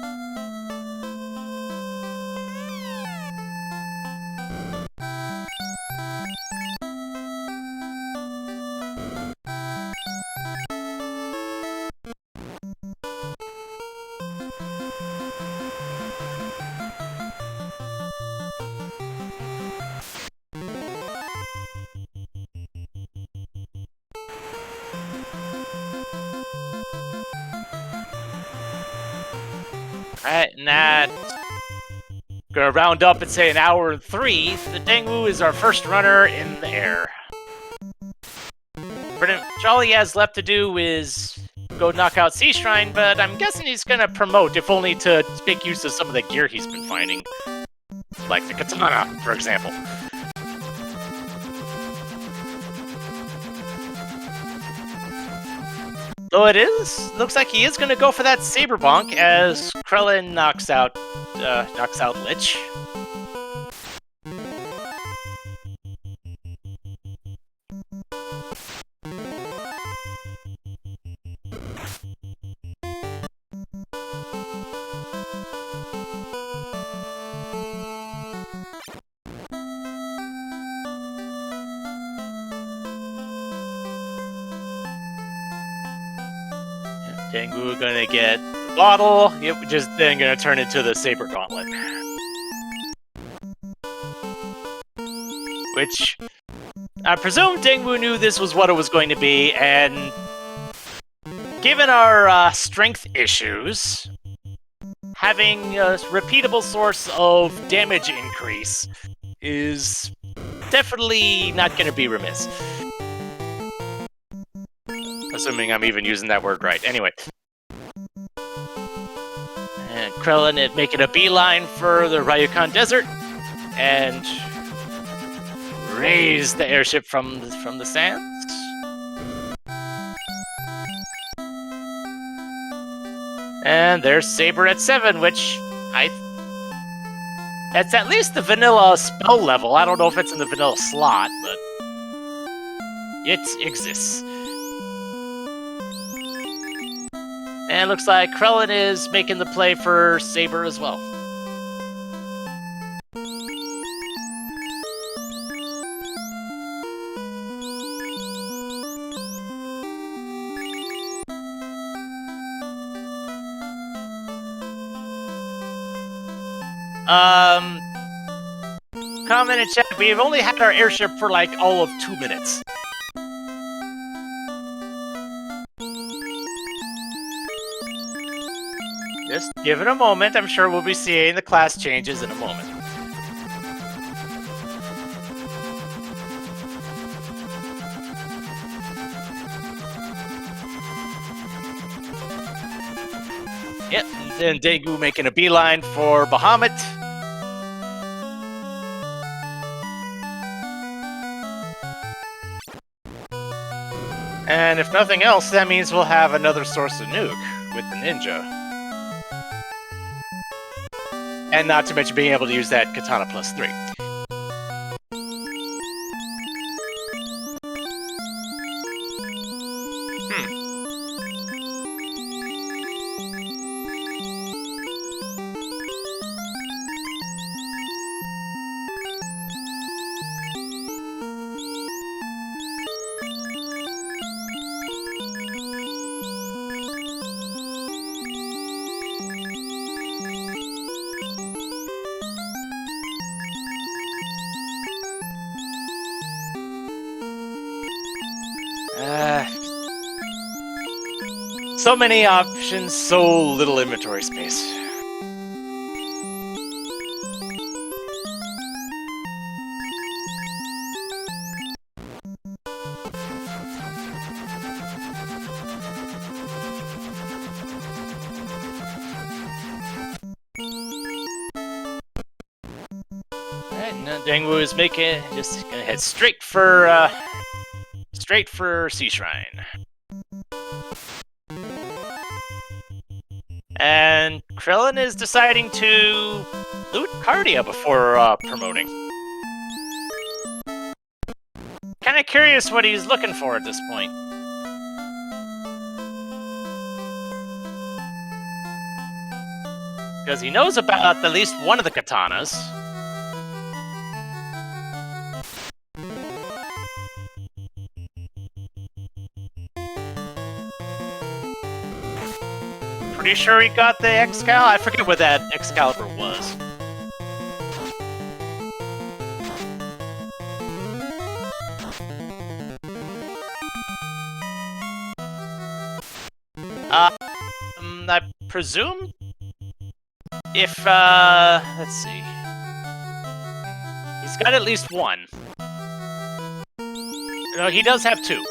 Alright, and that's gonna round up and say an hour and 3. The Dengwoo is our first runner in the air. Pretty much all he has left to do is go knock out Sea Shrine, but I'm guessing he's gonna promote, if only to make use of some of the gear he's been finding. Like the katana, for example. Though it is, looks like he is going to go for that Saber Bonk as Krelen knocks out Lich. Dengwoo gonna get the bottle, yep, just then gonna turn into the Saber Gauntlet. Which, I presume Dengwoo knew this was what it was going to be, and given our strength issues, having a repeatable source of damage increase is definitely not gonna be remiss. Assuming I'm even using that word right. Anyway. And Krelen is making a beeline for the Ryukon Desert and raise the airship from the sands. And there's Saber at 7, which it's at least the vanilla spell level. I don't know if it's in the vanilla slot, but it exists. And it looks like Krelen is making the play for Saber as well. Comment in chat, we've only had our airship for like all of 2 minutes. Just give it a moment. I'm sure we'll be seeing the class changes in a moment. Yep, and then Dengwoo making a beeline for Bahamut. And if nothing else, that means we'll have another source of nuke with the ninja. And not to mention being able to use that Katana plus 3. So many options, so little inventory space. Alright, now Dengwoo is just gonna head straight for Sea Shrine. And Krelen is deciding to loot Cardia before promoting. Kinda curious what he's looking for at this point. Because he knows about at least one of the katanas. Pretty sure he got the Excalibur. I forget what that Excalibur was. I presume if let's see, he's got at least one. No, he does have two.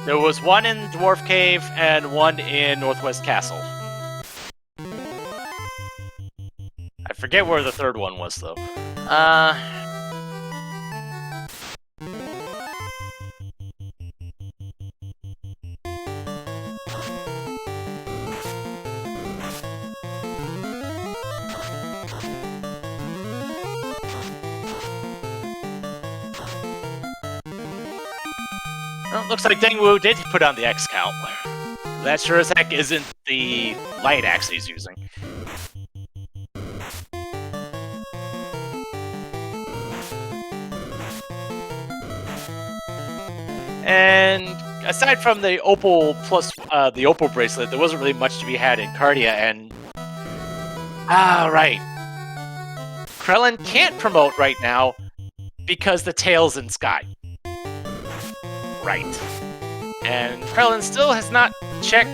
There was one in Dwarf Cave and one in Northwest Castle. I forget where the third one was, though. Well, looks like Dengwoo did put on the X-Cow. That sure as heck isn't the light axe he's using. And aside from the Opal plus the Opal bracelet, there wasn't really much to be had in Cardia. And right, Krelen can't promote right now because the tail's in Sky. Right, and Krelen still has not checked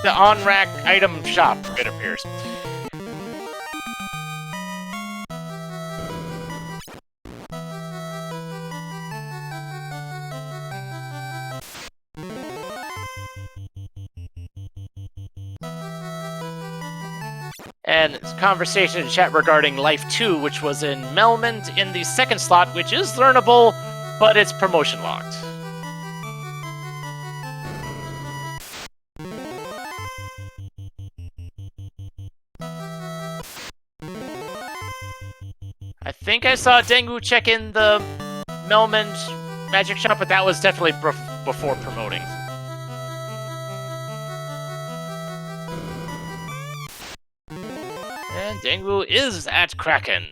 the on-rack item shop. It appears. And conversation in chat regarding Life 2, which was in Melmond in the second slot, which is learnable, but it's promotion locked. I think I saw Dengwoo check in the Melmond magic shop, but that was definitely before promoting. And Dengwoo is at Kraken.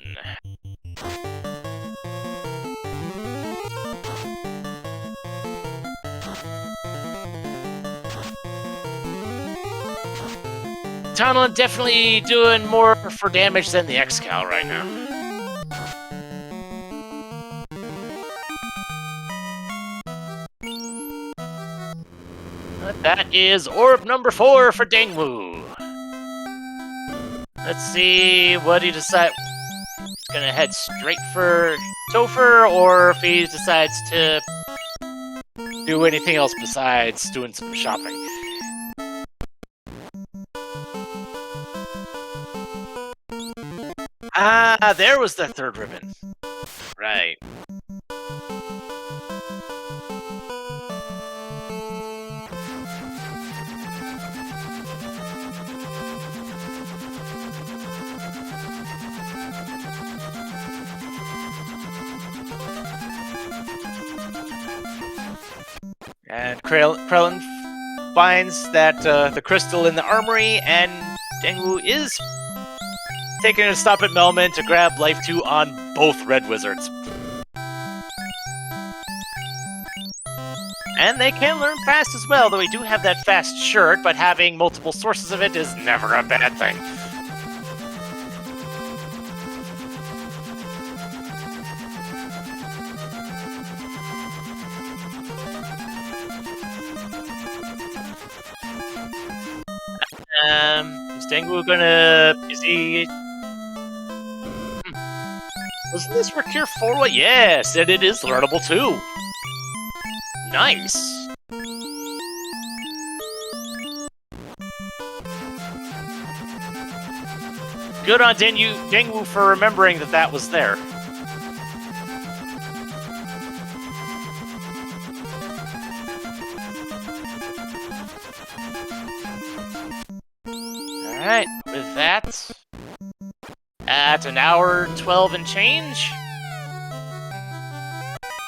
Tonlin definitely doing more for damage than the X-Cal right now. But that is orb number 4 for Dengwoo. Let's see what he decides. He's gonna head straight for Topher, or if he decides to do anything else besides doing some shopping. Ah, there was the third ribbon. Right. And Krelen finds that the crystal in the armory, and Dengwoo is taking a stop at Melman to grab Life 2 on both Red Wizards. And they can learn fast as well, though we do have that fast shirt, but having multiple sources of it is never a bad thing. Is Dengwoo gonna... is he... Wasn't this for Cure 4? Yes, and it is learnable too. Nice. Good on Dengwoo for remembering that that was there. Alright, with that, at an hour 12 and change,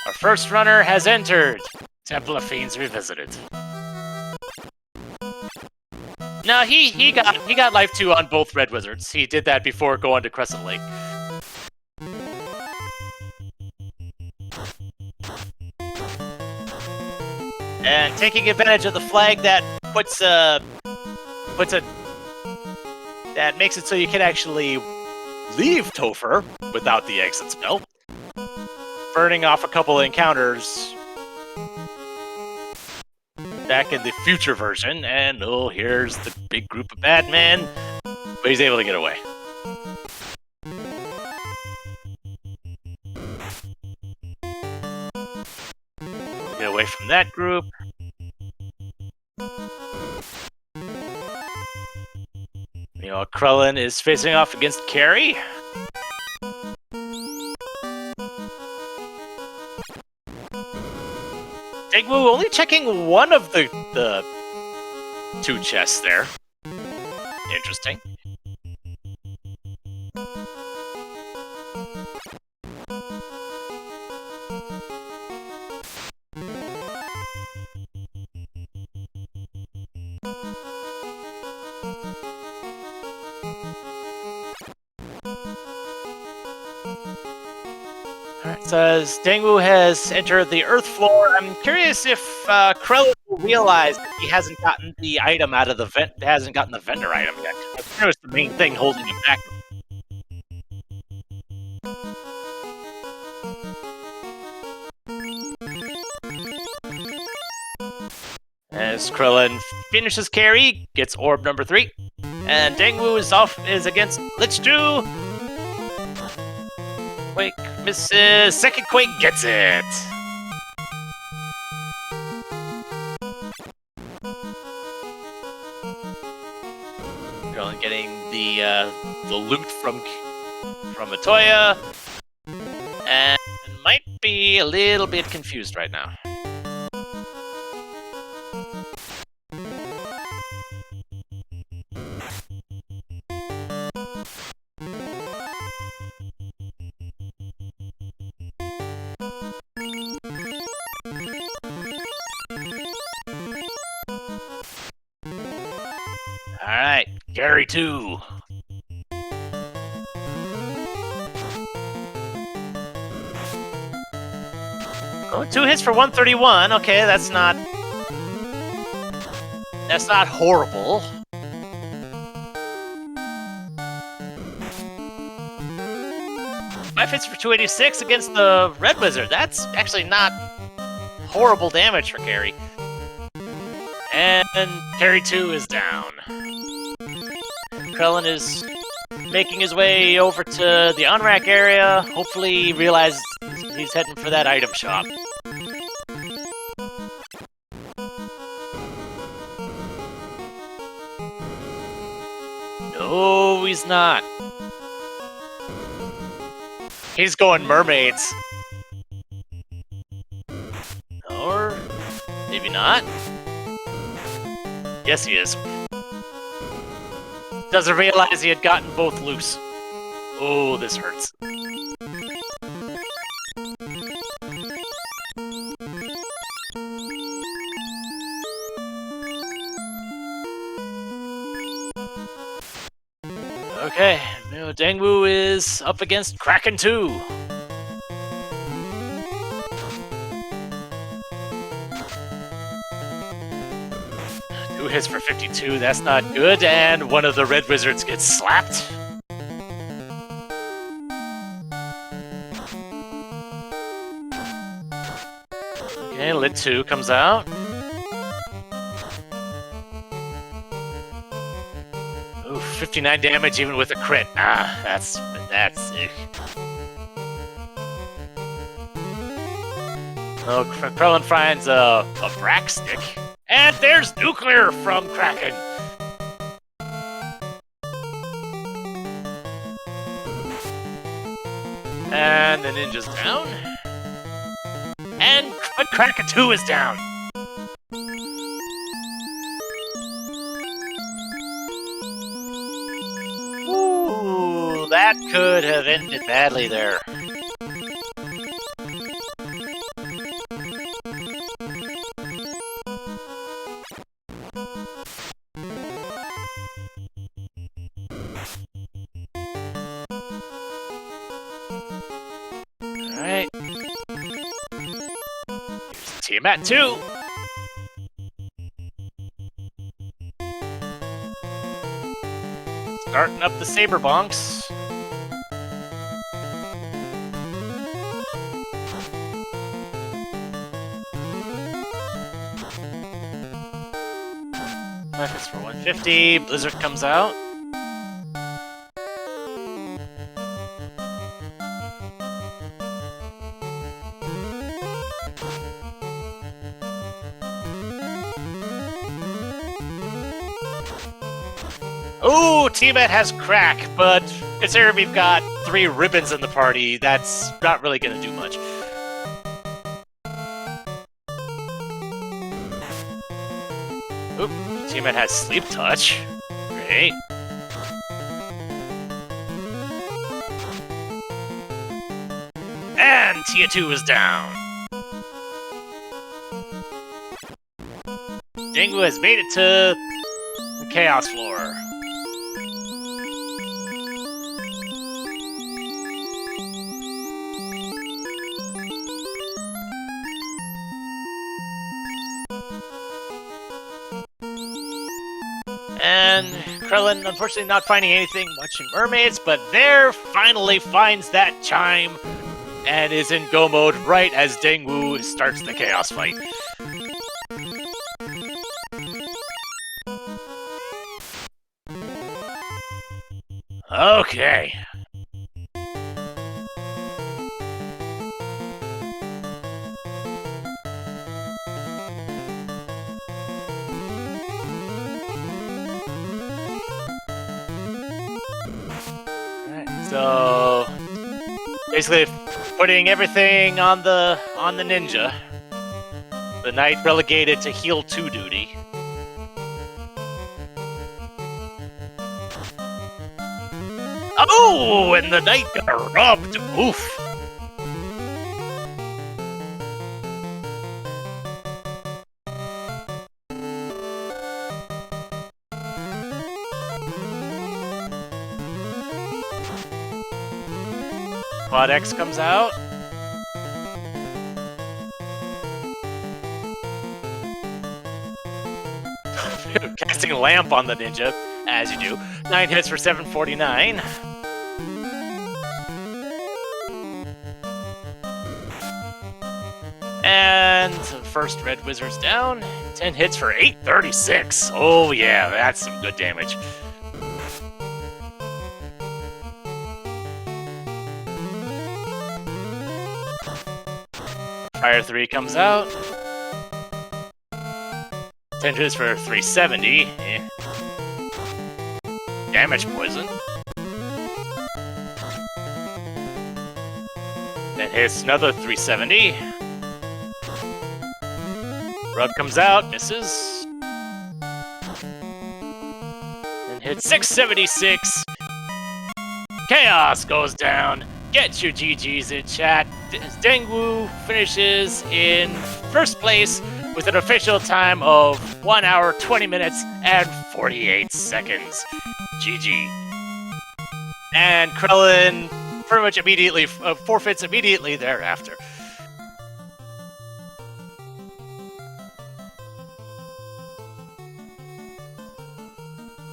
our first runner has entered Temple of Fiends Revisited. No, he got Life 2 on both Red Wizards. He did that before going to Crescent Lake. And taking advantage of the flag that that makes it so you can actually leave Topher without the exit spell, burning off a couple of encounters back in the future version, and oh, here's the big group of bad men, but he's able to get away. Get away from that group. Meanwhile, Krelen is facing off against Carrie. Dengwoo only checking one of the two chests there. Interesting. Alright, says Dengwoo has entered the Earth floor. I'm curious if Krelen will realize that he hasn't gotten the item out of the hasn't gotten the vendor item yet. That was the main thing holding him back. As Krelen finishes carry, gets orb number 3, and Dengwoo is against Ro32. Quake misses. Second Quake gets it. Krelen getting the loot from Atoya, and might be a little bit confused right now. Alright, carry 2. Oh, 2 hits for 131. Okay, that's not horrible. Five hits for 286 against the Red Wizard. That's actually not horrible damage for carry. And carry 2 is down. Krelen is making his way over to the on-rack area. Hopefully he realizes he's heading for that item shop. No, he's not. He's going mermaids. Or maybe not. Yes, he is. Doesn't realize he had gotten both loose. Oh, this hurts. Okay, now Dengwoo is up against Kraken 2. Two hits for 52, that's not good, and one of the Red Wizards gets slapped. Okay, Lit 2 comes out. Ooh, 59 damage even with a crit. Ah, that's sick. Oh, Krelen finds a Brack stick. And there's Nuclear from Kraken! And the ninja's down. And Kraken 2 is down! Ooh, that could have ended badly there. Alright. Here's Team at 2. Starting up the Saber Bonks. That's for 150. Blizzard comes out. Ooh, Teamet has crack, but considering we've got 3 ribbons in the party, that's not really gonna do much. Oop, Teamet has Sleep Touch. Great. And Tia 2 is down. Dengwoo has made it to Chaos Floor. And Krelen, unfortunately not finding anything much in Mermaids, but there finally finds that chime and is in go mode right as Dengwoo starts the chaos fight. Okay. So basically putting everything on the ninja. The knight relegated to heal 2 duty. Oh, and the knight got robbed. Oof. Quad X comes out. Casting a lamp on the ninja, as you do. 9 hits for 749. And the first red wizard's down. 10 hits for 836. Oh yeah, that's some good damage. Fire 3 comes out. 10 hits for 370. Eh. Damage poison. Then hits another 370. Rub comes out, misses. Then hits 676. Chaos goes down. Get your GGs in chat. Dengwoo finishes in first place with an official time of 1 hour, 20 minutes, and 48 seconds. GG. And Krelen pretty much immediately forfeits immediately thereafter.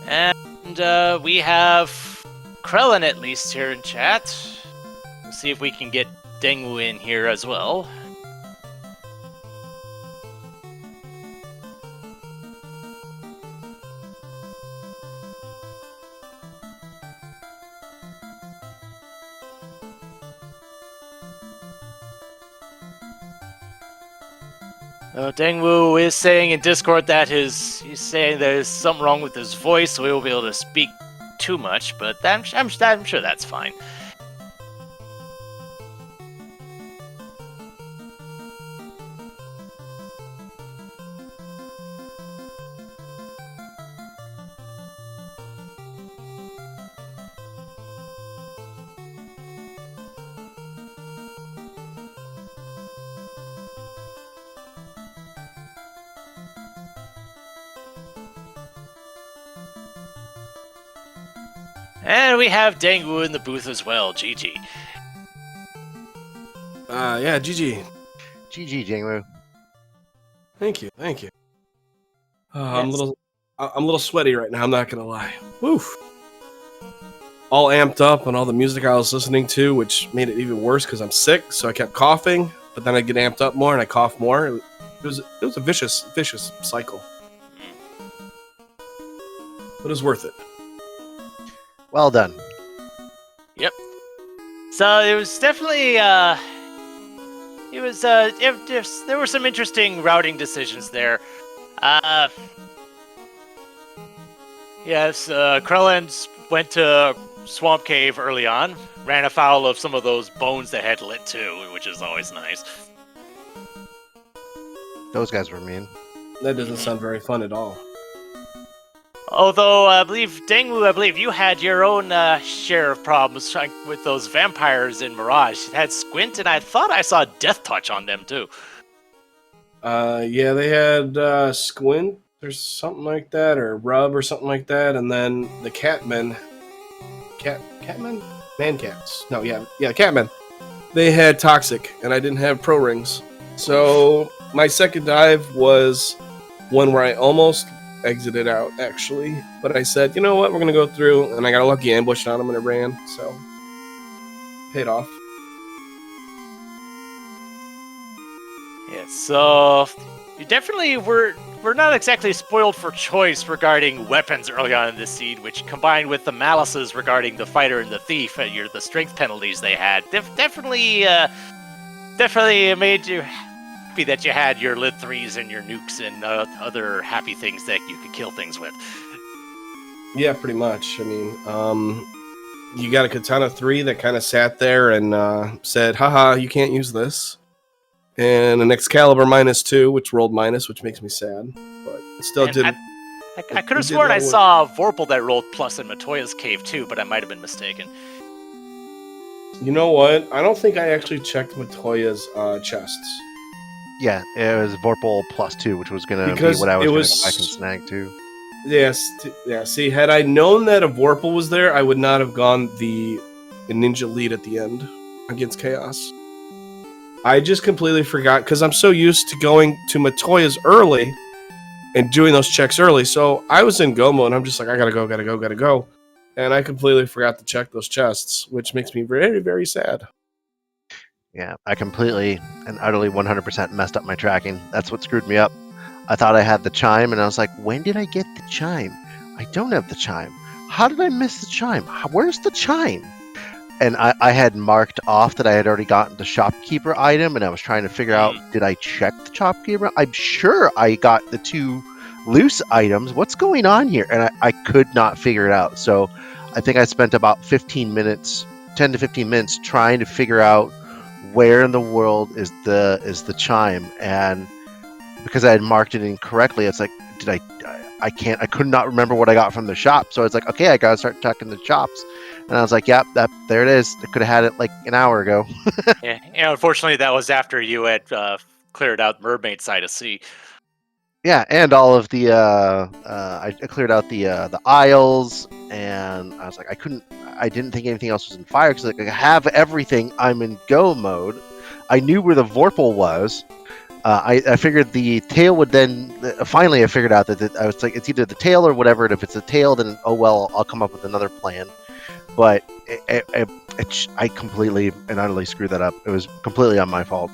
And we have Krelen at least here in chat. We'll see if we can get Dengwoo in here as well. Dengwoo is saying in Discord that he's saying there's something wrong with his voice, so he won't be able to speak too much, but I'm sure that's fine. And we have Dengwoo in the booth as well. GG. Yeah, GG. GG, Dengwoo. Thank you. I'm a little sweaty right now. I'm not gonna lie. Woof. All amped up on all the music I was listening to, which made it even worse because I'm sick. So I kept coughing, but then I get amped up more and I cough more. It was a vicious cycle. But it was worth it. Well done. Yep. So it was definitely there were some interesting routing decisions there. Yes, Krelen went to Swamp Cave early on, ran afoul of some of those bones that had lit too, which is always nice. Those guys were mean. That doesn't sound very fun at all. Although, Dengwoo, you had your own share of problems with those vampires in Mirage. You had Squint, and I thought I saw Death Touch on them, too. Yeah, they had Squint, There's something like that, or rub or something like that, and then the catmen, catmen, man cats. No, catmen. They had toxic, and I didn't have pro rings. So my second dive was one where I almost exited out, actually. But I said, you know what, we're gonna go through, and I got a lucky ambush on him, and it ran. So paid off. Yeah, so you definitely were. We're not exactly spoiled for choice regarding weapons early on in this seed, which combined with the malices regarding the fighter and the thief and the strength penalties they had, definitely made you happy that you had your lid 3s and your nukes and other happy things that you could kill things with. Yeah, pretty much. I mean, you got a Katana 3 that kind of sat there and said, haha, you can't use this. And an Excalibur -2, which rolled minus, which makes me sad. But it still didn't. I could have sworn I saw Vorpal that rolled plus in Matoya's cave too, but I might have been mistaken. You know what? I don't think I actually checked Matoya's chests. Yeah, it was Vorpal +2, which was going to be what I was going to go back and snag too. Yes, yeah. See, had I known that a Vorpal was there, I would not have gone the ninja lead at the end against Chaos. I just completely forgot because I'm so used to going to Matoya's early and doing those checks early. So I was in go mode and I'm just like, I gotta go. And I completely forgot to check those chests, which makes me very, very sad. Yeah, I completely and utterly 100% messed up my tracking. That's what screwed me up. I thought I had the chime and I was like, when did I get the chime? I don't have the chime. How did I miss the chime? Where's the chime? And I had marked off that I had already gotten the shopkeeper item, and I was trying to figure out, did I check the shopkeeper? I'm sure I got the 2 loose items. What's going on here? And I could not figure it out. So I think I spent about 10 to 15 minutes trying to figure out where in the world is the chime. And because I had marked it incorrectly, it's like, I could not remember what I got from the shop. So I was like, okay, I gotta start checking the shops. And I was like, yep, there it is. I could have had it like an hour ago. Yeah, and unfortunately, that was after you had cleared out Mermaid Side of Sea. Yeah, and all of the I cleared out the aisles, and I was like, I didn't think anything else was in fire because like, I have everything. I'm in go mode. I knew where the Vorpal was. I figured the tail would then. Finally, I figured out that I was like, it's either the tail or whatever. And if it's the tail, then oh well, I'll come up with another plan. But I completely and utterly screwed that up. It was completely on my fault.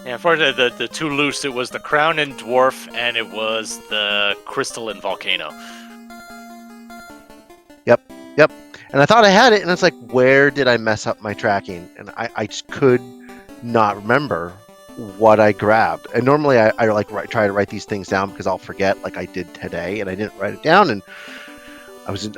Yeah, for the 2 loose, it was the Crown and Dwarf, and it was the Crystalline Volcano. Yep. And I thought I had it, and it's like, where did I mess up my tracking? And I just could not remember what I grabbed. And normally I try to write these things down because I'll forget, like I did today, and I didn't write it down. And I was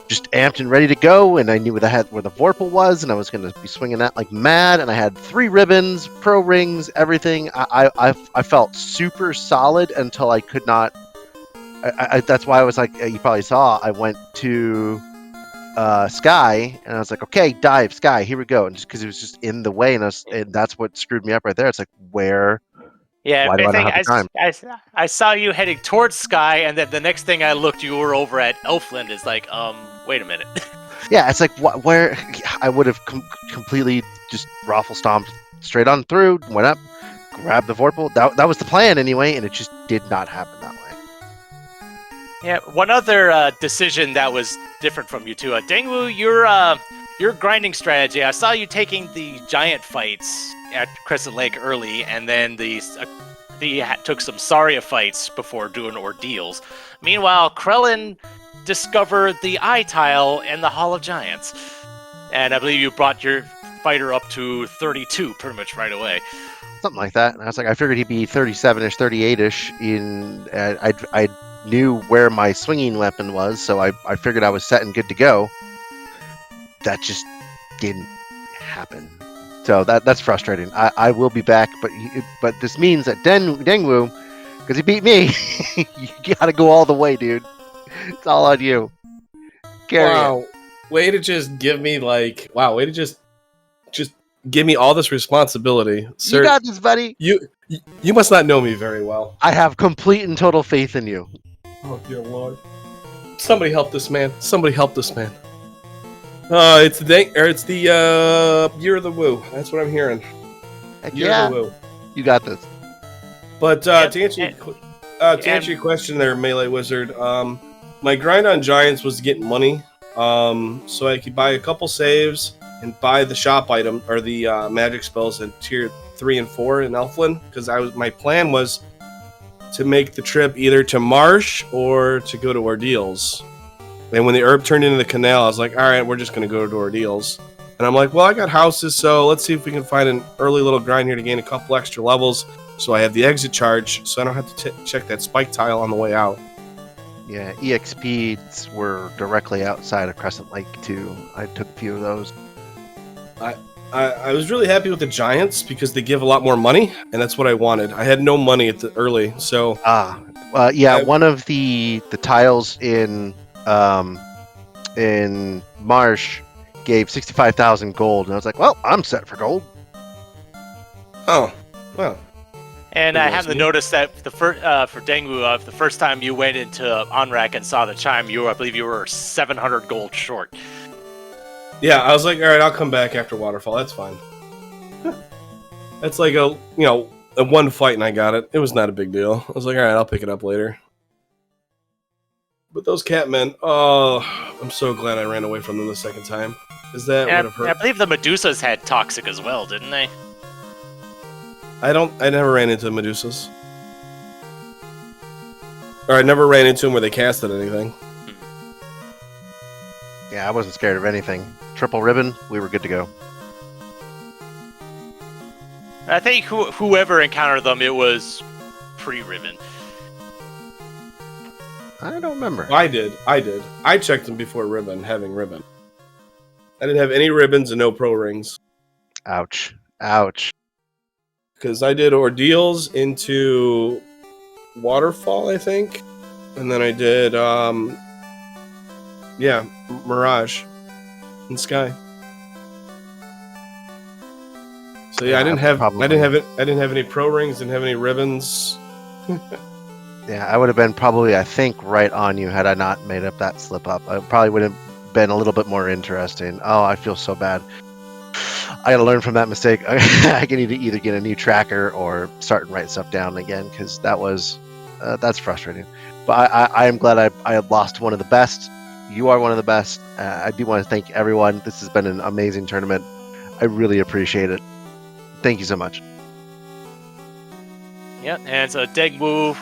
just amped and ready to go, and I knew where the Vorpal was, and I was going to be swinging that like mad. And I had 3 ribbons, pro rings, everything. I felt super solid until I could not. That's why I was like, you probably saw. I went to Sky, and I was like, okay, dive Sky, here we go. And just because it was just in the way, and that's what screwed me up right there. It's like, where? Yeah, why do I not have the time? I saw you heading towards Sky, and then the next thing I looked, you were over at Elfland. It's like, wait a minute. Yeah, it's like, where? I would have completely just raffle stomped straight on through, went up, grabbed the Vorpal. That was the plan anyway, and it just did not happen that way. Yeah, one other decision that was different from you two. Dengwoo, your grinding strategy, I saw you taking the giant fights at Crescent Lake early, and then took some Saria fights before doing ordeals. Meanwhile, Krelen discovered the eye tile and the Hall of Giants. And I believe you brought your fighter up to 32 pretty much right away. Something like that. And I was like, I figured he'd be 37-ish, 38-ish. I knew where my swinging weapon was, so I figured I was set and good to go. That just didn't happen. So that's frustrating. I will be back, but this means that Dengwoo, because he beat me, you gotta go all the way, dude. It's all on you. Wow. Way to just give me way to just give me all this responsibility. Sir, you got this, buddy. You must not know me very well. I have complete and total faith in you. Oh dear Lord! Somebody help this man! Somebody help this man! It's the Year of the Woo. That's what I'm hearing. Heck Year yeah, of the Woo. you got this. But to answer your question there, Melee Wizard, my grind on Giants was to get money, so I could buy a couple saves and buy the shop item or the magic spells in tier 3 and 4 in Elfland, because my plan was to make the trip either to Marsh or to go to Ordeals. And when the herb turned into the canal, I was like, all right, we're just going to go to Ordeals. And I'm like, well, I got houses, so let's see if we can find an early little grind here to gain a couple extra levels, so I have the exit charge, so I don't have to check that spike tile on the way out. Yeah, EXPs were directly outside of Crescent Lake too. I took a few of those. I was really happy with the Giants because they give a lot more money, and that's what I wanted. I had no money at the early, so one of the tiles in Marsh gave 65,000 gold, and I was like, well, I'm set for gold. Oh, well. And I have to notice that for Dengwoo, the first time you went into Onrak and saw the chime, I believe you were 700 gold short. Yeah, I was like, all right, I'll come back after Waterfall. That's fine. That's like a one fight and I got it. It was not a big deal. I was like, all right, I'll pick it up later. But those catmen, I'm so glad I ran away from them the second time. Is that would have hurt? I believe the Medusas had toxic as well, didn't they? I never ran into Medusas. Or I never ran into them where they casted anything. Yeah, I wasn't scared of anything. Triple ribbon, we were good to go. I think whoever encountered them, it was pre-ribbon. I don't remember. I did. I checked them before ribbon, having ribbon. I didn't have any ribbons and no pro rings. Ouch. Because I did Ordeals into Waterfall, I think. And then I did, Mirage and Sky. So yeah, I didn't have any pro rings, didn't have any ribbons. Yeah, I would have been probably, I think, right on you had I not made up that slip up. I probably would have been a little bit more interesting. Oh, I feel so bad. I got to learn from that mistake. I can either get a new tracker or start and write stuff down again, because that's frustrating. But I am glad I lost one of the best. You are one of the best. I do want to thank everyone. This has been an amazing tournament. I really appreciate it. Thank you so much. Yeah, and so Dengwoo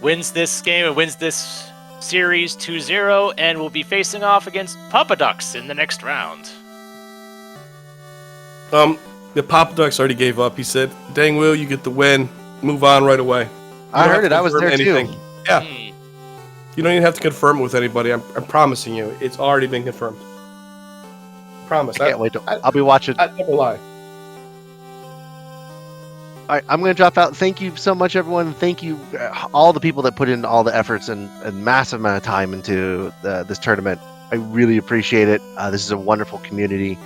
wins this game and wins this series 2-0, and will be facing off against Papa Ducks in the next round. The Papa Ducks already gave up. He said, Dengwoo, you get the win. Move on right away. I heard it. I was there too. Yeah. You don't even have to confirm it with anybody. I'm promising you. It's already been confirmed. Promise. I can't wait. I'll be watching. I never lie. All right, I'm going to drop out. Thank you so much, everyone. Thank you, all the people that put in all the efforts and massive amount of time into this tournament. I really appreciate it. This is a wonderful community.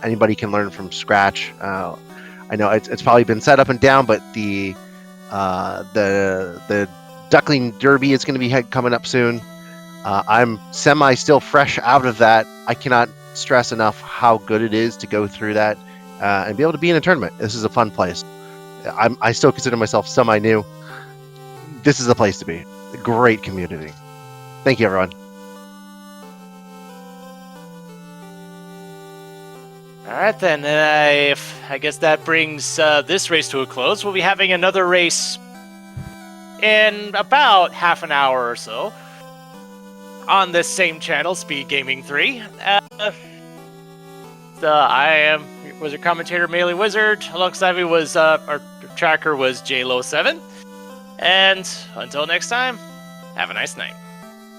Anybody can learn from scratch. I know it's probably been set up and down, but the Duckling Derby is going to be coming up soon. I'm still fresh out of that. I cannot stress enough how good it is to go through that and be able to be in a tournament. This is a fun place. I still consider myself semi-new. This is the place to be. A great community. Thank you, everyone. All right, then. I guess that brings this race to a close. We'll be having another race in about half an hour or so on this same channel, Speed Gaming 3. I am your commentator, Melee Wizard. Alongside me was our tracker was JLo7. And until next time, have a nice night.